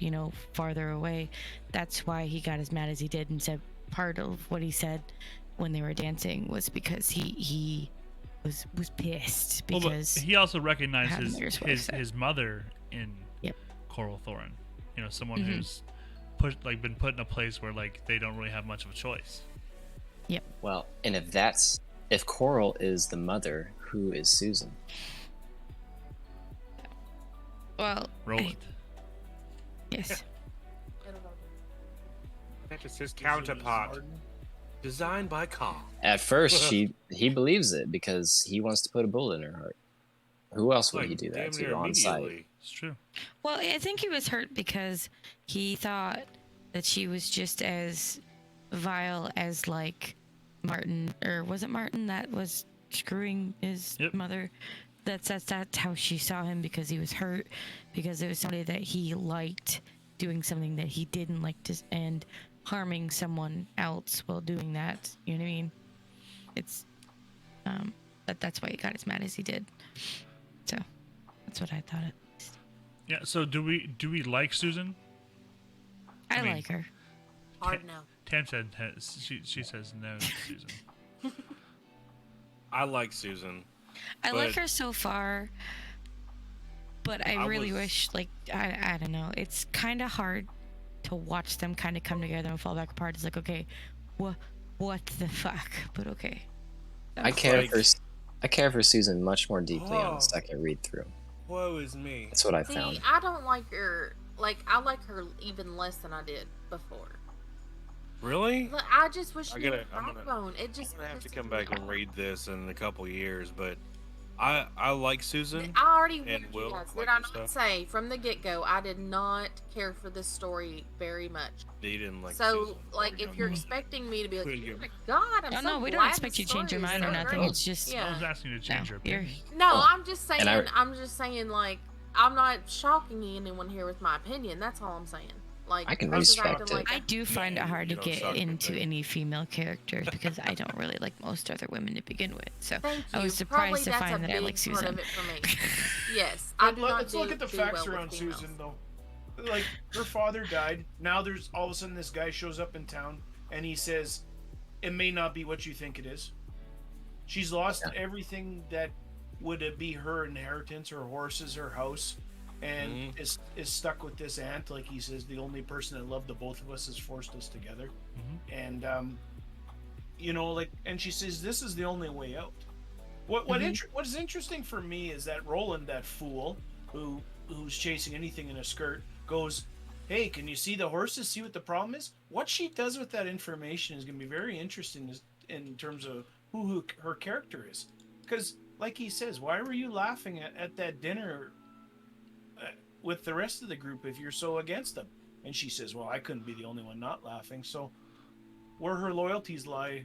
farther away, that's why he got as mad as he did and said part of what he said when they were dancing was because he was pissed Well, but because he also recognized how the his mayor's wife his, said. his mother in Yep. Coral Thorin. Someone Mhm. who's been put in a place where like they don't really have much of a choice. Well, and if Coral is the mother, who is Susan? well Roland. yes. That is his counterpart. Designed by Carl. At first, he believes it because he wants to put a bullet in her heart. Who else would he do that to on site? It's true. Well, I think he was hurt because he thought that she was just as vile as like Martin, or was it Martin that was screwing his Yep. mother? That's how she saw him, because he was hurt because it was somebody that he liked doing something that he didn't like and harming someone else while doing that. You know what I mean? It's that's why he got as mad as he did. So that's what I thought. Yeah. So do we like Susan? I mean, like her. Hard no. Tam said she says no to Susan. I like Susan. I like But- her so far, but I I really was- wish, like, I don't know. It's kind of hard to watch them kind of come together and fall back apart. It's like, okay, what the fuck? But okay. I care Like- for Susan much more deeply on Oh. the second read through. Woe is me. That's what I See, found. I don't like her. Like, I like her even less than I did before. Really? Look, I just wish I she gotta- had a I'm gonna- backbone. It just I'm gonna have to pisses come me back and off. read this in a couple years, but I like Susan. I already And warned you Will, guys. like Did I your not stuff. say from the get-go I did not care for this story very much? They didn't like So, Susan. like, if you're Mhm. expecting me to be like, Couldn't oh get- my god, I'm Oh, so no, we don't glad expect the you to change your story is mind or so nothing. great. It's just, I was Yeah. asking you to change your you're, opinion. No, Oh, I'm just saying. and I'm just saying, like, I'm not shocking anyone here with my opinion. That's all I'm saying. Like, I can versus respect acting it. like I do find it hard to you don't get shock me, into but- any female characters because I don't really like most other women to begin with. So Thank you. I was Probably surprised to that's find a that I big like part Susan. of it for me. Yes, I But do not let's look at the do facts well with around females. Susan, though. Like, her father died. Now there's all of a sudden this guy shows up in town and he says, "It may not be what you think it is." She's lost everything that would be her inheritance, her horses, her house, and is stuck with this aunt. Like he says, the only person that loved the both of us has forced us together. And and she says this is the only way out. What is interesting for me is that Roland, that fool who's chasing anything in a skirt, goes, "Hey, can you see the horses? See what the problem is?" What she does with that information is going to be very interesting in terms of who her character is. Because, like he says, why were you laughing at that dinner with the rest of the group if you're so against them? And she says, "Well, I couldn't be the only one not laughing." So, where her loyalties lie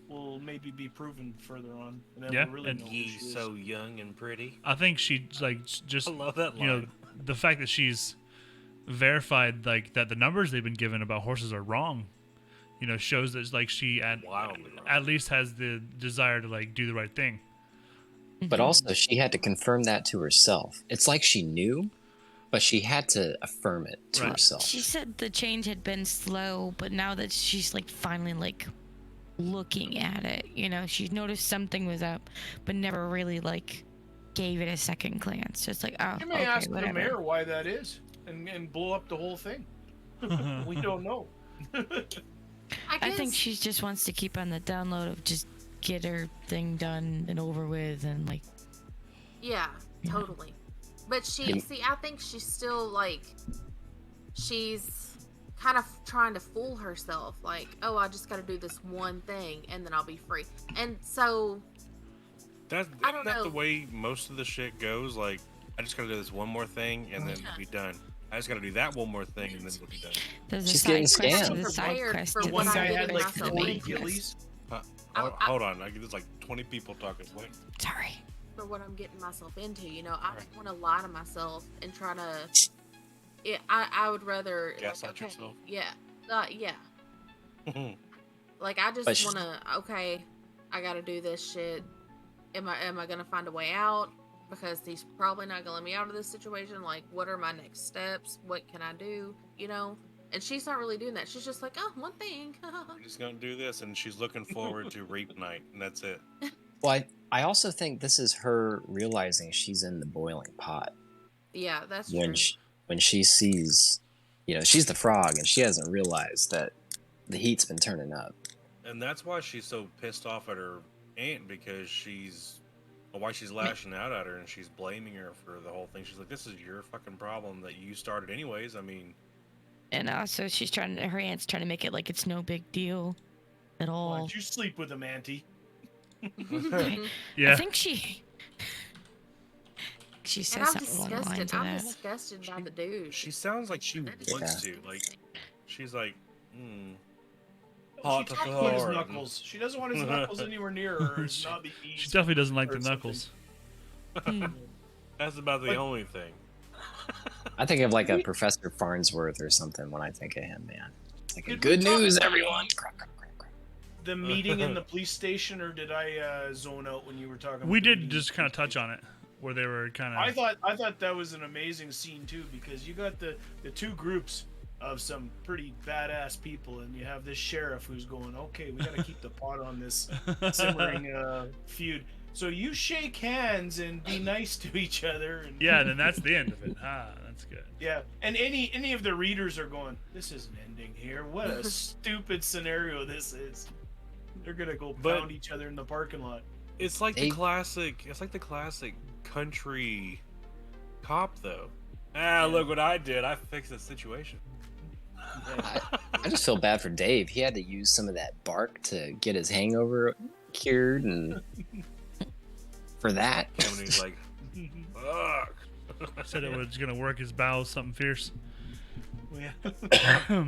will maybe be proven further on. And then Yeah, we'll really and know who He's she is. so young and pretty. I think she like just I love that you know line. the fact that she's verified like that the numbers they've been given about horses are wrong. Shows that like she Wildly wrong. at least has the desire to like do the right thing. But also, she had to confirm that to herself. It's like she knew, but she had to affirm it to Right. herself. She said the change had been slow, but now that she's like finally like looking at it, she noticed something was up, but never really like gave it a second glance. Just like, oh, You may okay, ask whatever. the mayor why that is, and blow up the whole thing. We don't know. I think she just wants to keep on the download of just get her thing done and over with, and like, Yeah, totally. But Yeah. I think she's still like, she's kind of trying to fool herself, like, oh, I just got to do this one thing and then I'll be free. And so That's I don't not know. the way most of the shit goes. Like, I just gotta do this one more thing and then we'll be done. I just gotta do that one more thing and then we'll be done. There's a She's side getting quest. scammed. There's a side Prepared quest. for to what the I'm One guy side had like quest to the 40 main quest. gillies. Hold on, there's like 20 people talking. What? Sorry. for what I'm getting myself into. You know, I don't want to lie to myself and try to. I would rather Gaslight yourself? Yeah, yeah. Like I But just want to. Okay, I got to do this shit. Am I gonna find a way out? Because he's probably not gonna let me out of this situation. Like, what are my next steps? What can I do? You know. And she's not really doing that. She's just like, oh, one thing. We're just gonna do this, and she's looking forward to Reap Night, and that's it. Well, I also think this is her realizing she's in the boiling pot Yeah, that's when true. when she sees, she's the frog and she hasn't realized that the heat's been turning up. And that's why she's so pissed off at her aunt, because why she's lashing out at her and she's blaming her for the whole thing. She's like, "This is your fucking problem that you started, anyways." I mean, And also, her aunt's trying to make it like it's no big deal at Why all. don't you sleep with him, Auntie? Yeah. I think she And says I'm something along the disgusted. lines of I'm that. disgusted by the dude. she sounds like she That is wants Yeah. to. Like, she's like, She hot doesn't want his to knuckles. She doesn't want his knuckles anywhere near her. Or not be She eased definitely doesn't like or the something. knuckles. That's about the Like- only thing. I think of like a Professor Farnsworth or something when I think of him, man. It's like, Did we good talk news, about everyone. The meeting in the police station, or did I zone out when you were talking? About We the did meeting just in the kind of police touch on it, where they were kind I of. thought that was an amazing scene too, because you got the two groups of some pretty badass people, and you have this sheriff who's going, okay, we got to keep the pot on this simmering feud. So you shake hands and be nice to each other. And, Yeah, and then that's the end of it. Ah, that's good. yeah. And any of the readers are going, this isn't ending here. What a stupid scenario this is. They're gonna go But- pound each other in the parking lot. It's like They- the classic. It's like the classic country cop, though. Look what I did! I fixed the situation. I just feel bad for Dave. He had to use some of that bark to get his hangover cured, and for that, And he's like, "Fuck." Said it was gonna work his bowels something fierce. Yeah.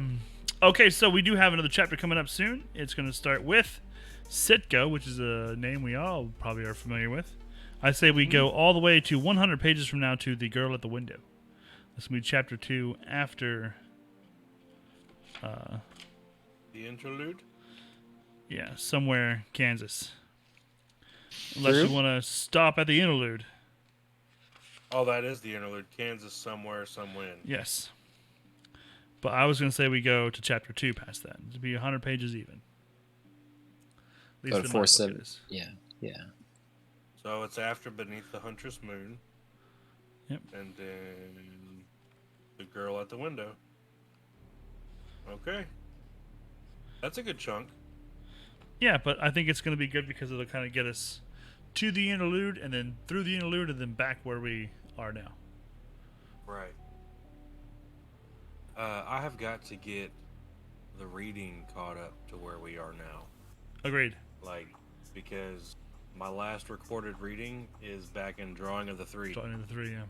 Okay, so we do have another chapter coming up soon. It's going to start with Sitka, which is a name we all probably are familiar with. I say we go all the way to 100 pages from now to The Girl at the Window. This will be chapter 2 after, The interlude. somewhere Kansas. Unless True. you want to stop at the interlude. Oh, that is the interlude. Kansas somewhere, some wind. Yes. But I was going to say we go to chapter 2 past that. It'd be 100 pages even. At go least to in my book it 4-7. is. Yeah. So it's after Beneath the Huntress Moon. Yep. And then The Girl at the Window. Okay. That's a good chunk. Yeah, but I think it's going to be good because it'll kind of get us to the interlude and then through the interlude and then back where we are now. Right. I have got to get the reading caught up to where we are now. Agreed. Like, because my last recorded reading is back in Drawing of the Three. Drawing of the 3, yeah.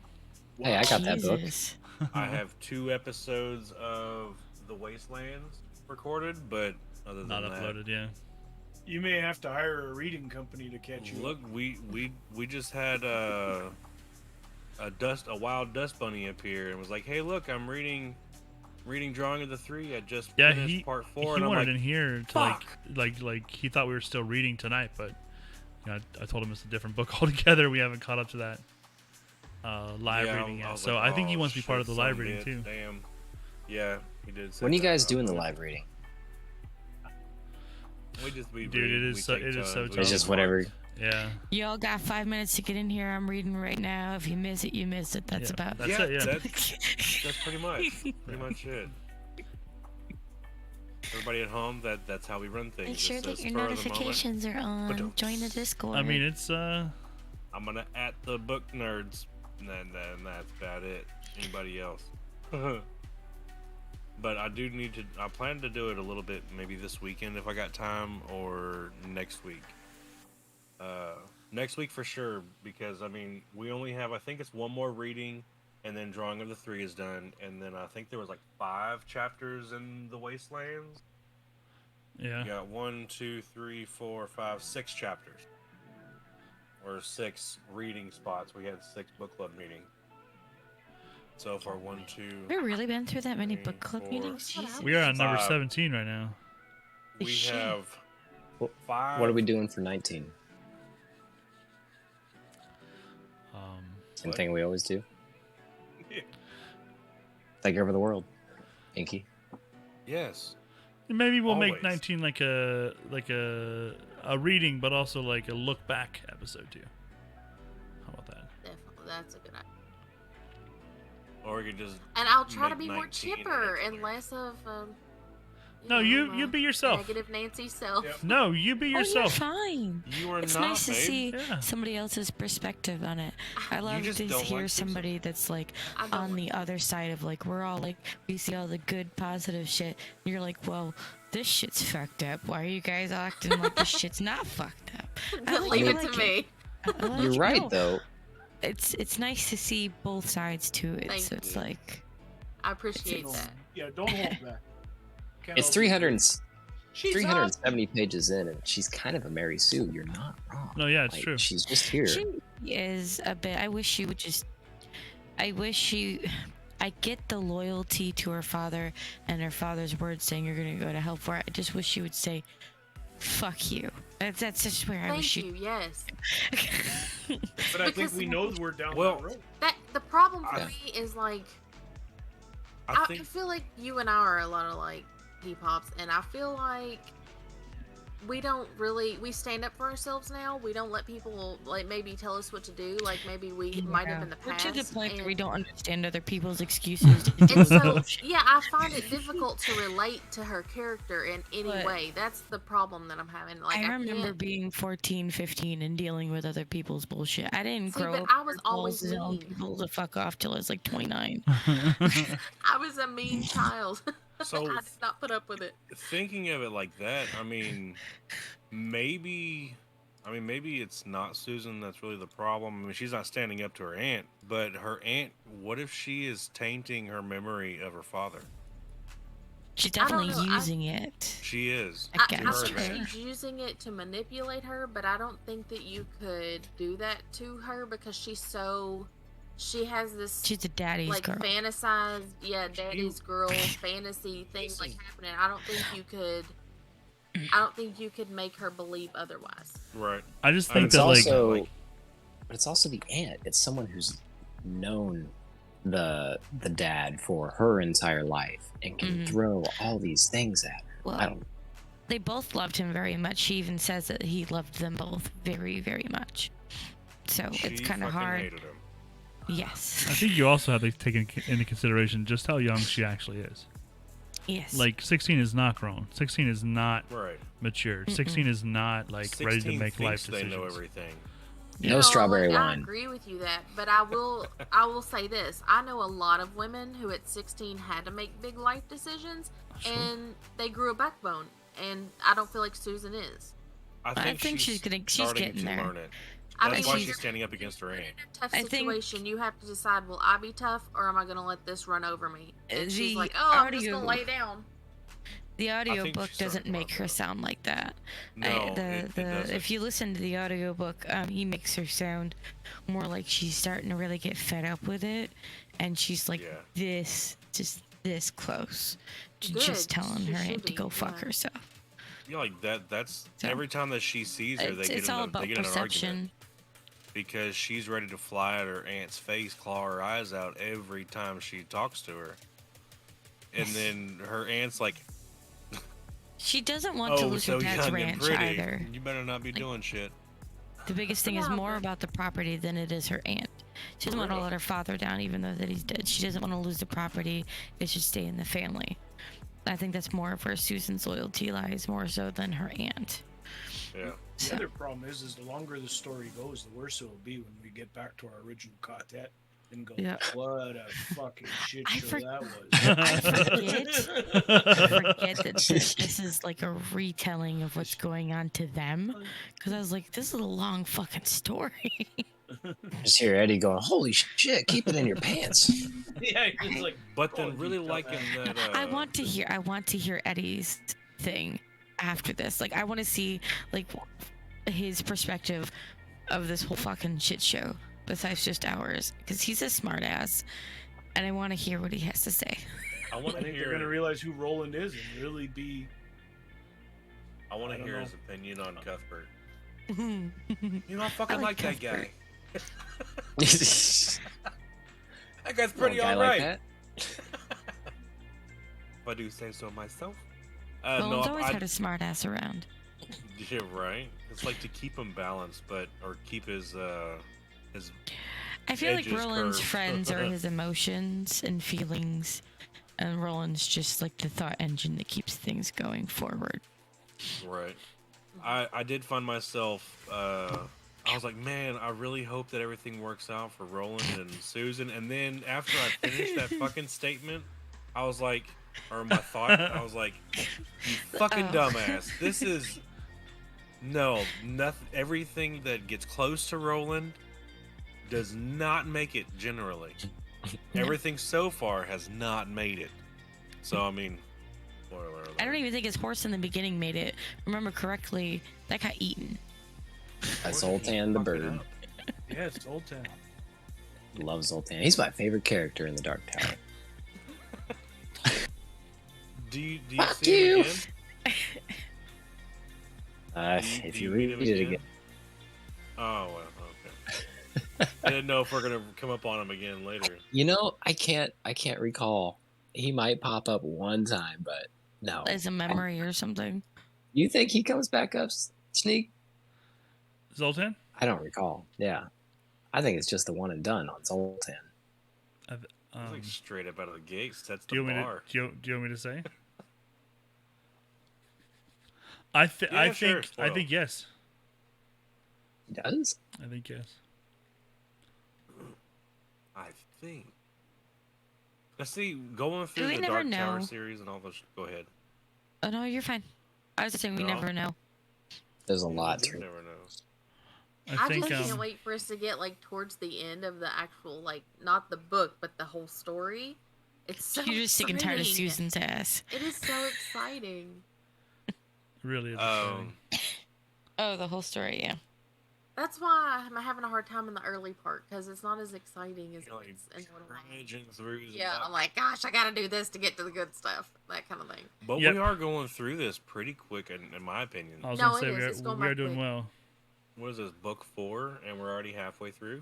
Hey, I got that book. Jesus. I have 2 episodes of The Wastelands recorded, but other than Not that, uploaded, yeah. You may have to hire a reading company to catch you. look, we just had a wild dust bunny up here and was like, "Hey, look, I'm reading Drawing of the Three. I just Yeah, finished part 4," he and I'm wanted like, in here to "Fuck." like he thought we were still reading tonight, but I told him it's a different book altogether. We haven't caught up to that live Yeah, reading yet. was So like, I think he "Oh, wants to be part of the shit, live son of a reading too. bitch, Damn. Yeah, he did. say When are you that. guys doing the live reading? We Dude, read, it we is so- take it is so turns, we It's tough. just take whatever. parts. Yeah, Y'all got 5 minutes to get in here. I'm reading right now. If you miss it, you miss it. That's Yeah, about that's yeah, it, yeah. That's pretty much it. Everybody at home, that's how we run things. Make sure It's a that your spur of the moment. notifications are on. Ba-dum. Join the Discord. I mean it's I'm gonna at the book nerds, and then that's about it. Anybody else? But I do need to. I plan to do it a little bit, maybe this weekend if I got time, or next week. Next week for sure, because I mean, we only have. I think it's one more reading, and then Drawing of the Three is done, and then I think there was like 5 chapters in the Wastelands. Yeah. You got 1, 2, 3, 4, 5, 6 chapters, or 6 reading spots. We had 6 book club meetings. So far, 1, 2. We've really been through that many 3, book club 4, meetings? Jesus. We are on number 5. 17 right now. We Shit. have What- 5. What are we doing for 19? Same What? thing we always do. Yeah. Take over the world, Inky. Yes. Maybe we'll make Always. 19 like a reading, but also like a look back episode too. How about that? Definitely, that's a good idea. Or we could just. And I'll try to Make be more 19 chipper and and less of. No, you you be yourself. Negative Nancy self. Yep. No, you be Oh, you're yourself. fine. You are It's not, nice to babe. see Yeah. somebody else's perspective on it. I love just to don't hear like somebody that's like I don't on like the other side of like we're all like we see all the good positive shit. And you're like, well, this shit's fucked up. Why are you guys acting like this shit's not fucked up? I like- Leave I it like to me. I like You're it. right, No, though. It's nice to see both sides to it. Thank So it's you. like I appreciate Don't- that. Yeah, don't hold back. Can't It's help 300, it. She's 370 pages in, and she's kind of a Mary Sue. You're not wrong. No, yeah, it's Like, true. She's just here. she is a bit. I wish she would just. I wish she. I get the loyalty to her father and her father's words saying you're gonna go to hell for it. I just wish she would say, "Fuck you." That's just where I wish Thank you. Yes. But I think Because- we know we're down Well, that road. That the problem for I- me is like I I think. feel like you and I are a lot of like P-pops, and I feel like we stand up for ourselves now. We don't let people like maybe tell us what to do. Like maybe we might have in the We're past. to the point where we and- don't understand other people's excuses. to do And so, bullshit. yeah, I find it difficult to relate to her character in any But- way. That's the problem that I'm having. Like, I remember can't- being 14, 15 and dealing with other people's bullshit. I didn't See, grow but up I was with always balls telling mean. people to fuck off till I was like 29. I was a mean child. So I did not put up with it. thinking of it like that, I mean, maybe it's not Susan that's really the problem. I mean, she's not standing up to her aunt, but her aunt. What if she is tainting her memory of her father? She's I don't definitely know, using it. She is. I I guess. think her. she's using it to manipulate her, but I don't think that you could do that to her because she has this She's a daddy's like girl. fantasized, daddy's girl fantasy thing like happening. I don't think you could make her believe otherwise. Right. I just It's think It's that like also, but it's also the aunt. It's someone who's known the dad for her entire life and can Mhm. throw all these things at her. Well, I don't. they both loved him very much. She even says that he loved them both very, very much. So it's She kind of fucking hard. hated him. Yes. I think you also have to take into consideration just how young she actually is. Yes. Like 16 is not grown. 16 is not Right. mature. 16 is not like ready to 16 make life thinks they know decisions. everything. No strawberry I wine. agree with you that, but I will say this: I know a lot of women who at 16 had to make big life decisions, Sure. and they grew a backbone. And I don't feel like Susan is. I think she's starting getting to there. learn it. I That's mean, why you're she's standing up against her aunt. in a tough I think- situation. You have to decide: will I be tough, or am I going to let this run over me? And she's The like, "Oh, I'm just audio- going to lay down." The audiobook she's doesn't starting to make learn her that. sound like that. No, it doesn't. If you listen to the audiobook, he makes her sound more like she's starting to really get fed up with it, and she's like Yeah. just this close to Good, just telling she her should aunt to be, go fuck yeah. herself. Yeah, like that's So- every time that she sees her, It's all about they get in an perception. argument because she's ready to fly at her aunt's face, claw her eyes out every time she talks to her, and then her aunt's like, She doesn't want to "Oh, lose so her dad's young and ranch pretty. either. You better not be doing shit." The biggest thing is Yeah, more but- about the property than it is her aunt. She doesn't want to real. let her father down, even though that he's dead. She doesn't want to lose the property. It should stay in the family. I think that's more of where Susan's loyalty lies, more so than her aunt. Yeah. The So, other problem is the longer the story goes, the worse it will be when we get back to our original quartet. and go, Yeah. what a fucking shit I show for- that was. I forget that this is like a retelling of what's going on to them. Because I was like, this is a long fucking story. Just hear Eddie going, "Holy shit! Keep it in your pants." Yeah, he's like, But "Oh, then really you liking dumbass." that. I want to hear Eddie's thing after this. Like, I want to see like his perspective of this whole fucking shit show besides just ours, because he's a smartass, and I want to hear what he has to say. I want I to think they're hear. gonna realize who Roland is and really be. I want I to don't hear know. his opinion on Cuthbert. I You know, I fucking like like that guy. Little That guy's pretty guy alright. like that. If I do say so myself. Roland's no, always had a smartass around. Yeah, right. It's like to keep him balanced, or keep his I feel like edges Roland's curved. friends are his emotions and feelings, and Roland's just like the thought engine that keeps things going forward. right. I did find myself. I was like, man, I really hope that everything works out for Roland and Susan. And then after I finished that fucking statement, I was like, or my thought, I was like, you fucking Oh. dumbass. This is nothing. Everything that gets close to Roland does not make it generally. Everything so far has not made it. So I mean, spoiler alert. I don't even think his horse in the beginning made it. Remember correctly, that got eaten. That's Zoltan the bird. Yeah, it's Old Town. Love Zoltan. He's my favorite character in the Dark Tower. Do you Fuck see him you. again? If Do you meet read him it again, Oh well, okay. I didn't know if we're gonna come up on him again later. you know, I can't recall. He might pop up one time, but no. As a memory or something. You think he comes back up, Sneak? Zoltan? I don't recall. Yeah, I think it's just the one and done on Zoltan. He's like straight up out of the gate, sets Do the you want me bar. to? Do you want me to say? I Yeah, sure, think spoil. yes. He does. I think yes. I think. Let's see, going through we the never Dark Tower know? series and all those. Go ahead. Oh no, you're fine. I was saying we No. never know. There's a lot You to. never know. I think just can't wait for us to get like towards the end of the actual, like, not the book but the whole story. It's so You're just sick and tired of exciting. Susan's ass. It is so exciting. really is exciting. Oh, the whole story, yeah. That's why I'm having a hard time in the early part because it's not as exciting as You're like it's in Lord of the Rings. raging through. the Yeah, dark- I'm like, gosh, I gotta do this to get to the good stuff, that kind of thing. But Yep. we are going through this pretty quick, in my opinion. I was No, gonna say it is. It's going we are by doing quick. well. What is this, book 4, and we're already halfway through?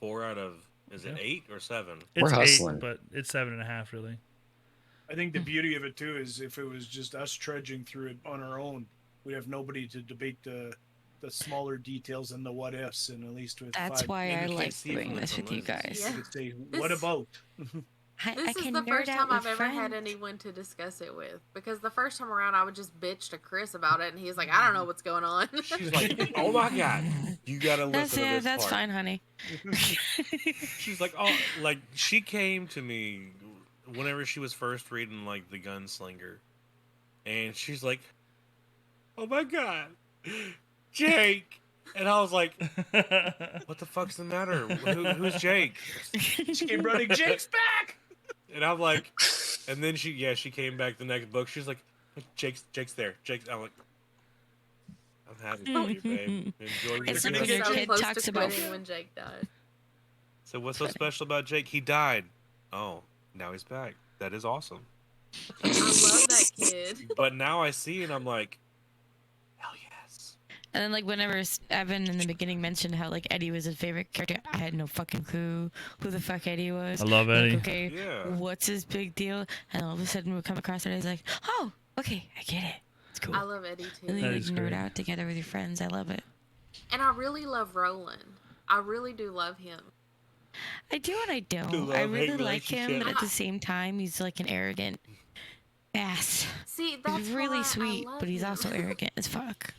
4 out of, is it Yeah. 8 or 7? We're It's 8, hustling. but it's 7.5 really. I think the beauty of it too is if it was just us trudging through it on our own, we'd have nobody to debate the smaller details and the what ifs, and at least with That's 5 why and I you can't like see it doing from this the with you lenses. guys. Yeah. you could say, This- what about? I This can is the nerd first out time I've with ever had friends. anyone to discuss it with. Because the first time around, I would just bitch to Chris about it, and he's like, I don't know what's going on. She's like, oh my god, you gotta listen That's to yeah, this that's part. fine, honey. She's like, oh, like she came to me whenever she was first reading like The Gunslinger, and she's like, oh my god, Jake, and I was like, what the fuck's the matter? Who's Jake? She came running, Jake's back. And I'm like, and then she came back the next book. She's like, Jake's there. I'm like, I'm happy for you, babe. Enjoy your It's I like was when your so kid close talks to about- quitting when Jake died. So what's so special about Jake? He died. Oh, now he's back. That is awesome. I love that kid. But now I see and I'm like, hell yes. And then, like, whenever Evan in the beginning mentioned how, like, Eddie was his favorite character, I had no fucking clue who the fuck Eddie was. I love Like, Eddie. okay, Yeah. what's his big deal? And all of a sudden we come across it, and he's like, oh, okay, I get it. It's cool. I love Eddie And then too. you That like is nerd great. out together with your friends. I love it. And I really love Roland. I really do love him. I do and I don't. The I love-hate really like him, but relationship. at the same time, he's like an arrogant ass. See, that's He's why really I sweet, love but he's him. also arrogant as fuck.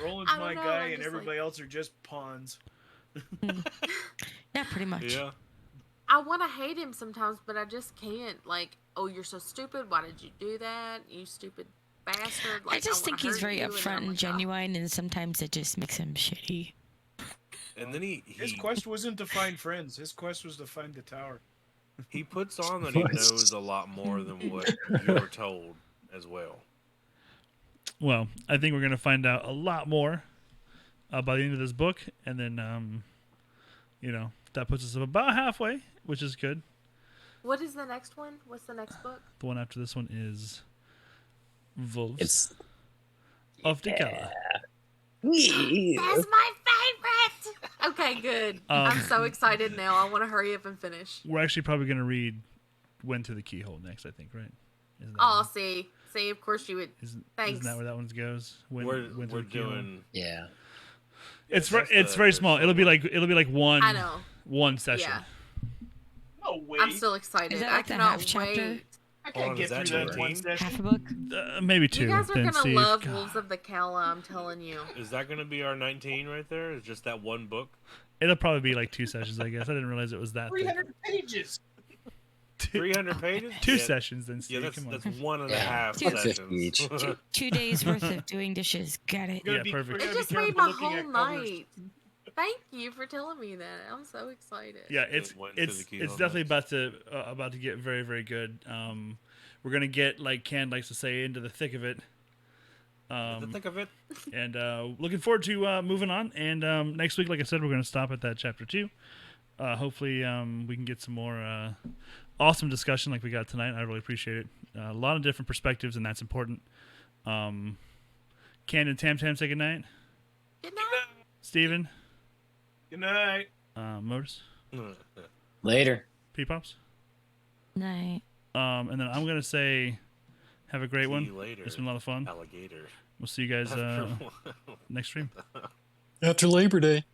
Roland's I don't my know, guy, I'm and just everybody else are just pawns. Yeah, pretty much. Yeah. I want to hate him sometimes, but I just can't. Like, oh, you're so stupid. Why did you do that? You stupid bastard. Like, I just wanna think he's hurt very you, upfront I'm and like, "Oh." genuine, and sometimes it just makes him shitty. And then His quest wasn't to find friends. His quest was to find the tower. he puts on that he What? knows a lot more than what you were told as well. Well, I think we're going to find out a lot more by the end of this book. And then, that puts us about halfway, which is good. What is the next one? What's the next book? The one after this one is Wolves It's of Dikala. That's my favorite. Okay, good. I'm so excited now. I want to hurry up and finish. We're actually probably going to read Went to the Keyhole next, I think, right? Isn't that Oh, one- see, of course you would. Isn't Thanks. that where that one goes? We're Went to the Keyhole? doing. yeah. It's that's it's the- very the small. short It'll be one. like I know. one session. Yeah. No way. I'm still excited. Is that I like the cannot half chapter? wait. I Hold can't on, get is that through that in one 19? session. Half a book. Maybe two. You guys are then gonna Steve. love God. Wolves of the Kala. I'm telling you. Is that going to be our 19 right there? Is just that one book? It'll probably be like 2 sessions, I guess. I didn't realize it was that. 300 pages. 300 pages? Two Yeah. sessions, then. Steve. Yeah, that's Come on. that's one and a Yeah, half 150 each. sessions. 2 days worth of doing dishes. Got it. Gotta Yeah, perfect. we It gotta be just made careful my looking whole at covers. night. Thank you for telling me that. I'm so excited. Yeah, it's went to it's the Keyhole it's definitely next. about to get very, very good. We're gonna get, like Ken likes to say, into the thick of it. Think of it. And looking forward to moving on. And next week, like I said, we're going to stop at that chapter 2. Hopefully, we can get some more awesome discussion like we got tonight. I really appreciate it. A lot of different perspectives, and that's important. Ken and Tam Tam say goodnight. Good night. Steven, Good night. Modus, Later. P-Pops. Night. And then I'm going to say, have a great See one. you later. It's been a lot of fun. Alligator. We'll see you guys next stream. After Labor Day.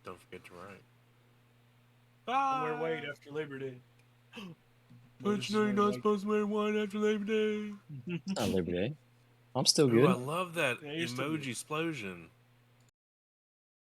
Don't forget to write. Somewhere wait after Labor Day. But you know you're not supposed to wear white after Labor Day. It's not Labor Day. I'm still Ooh, I good. love that Yeah, you're still emoji explosion.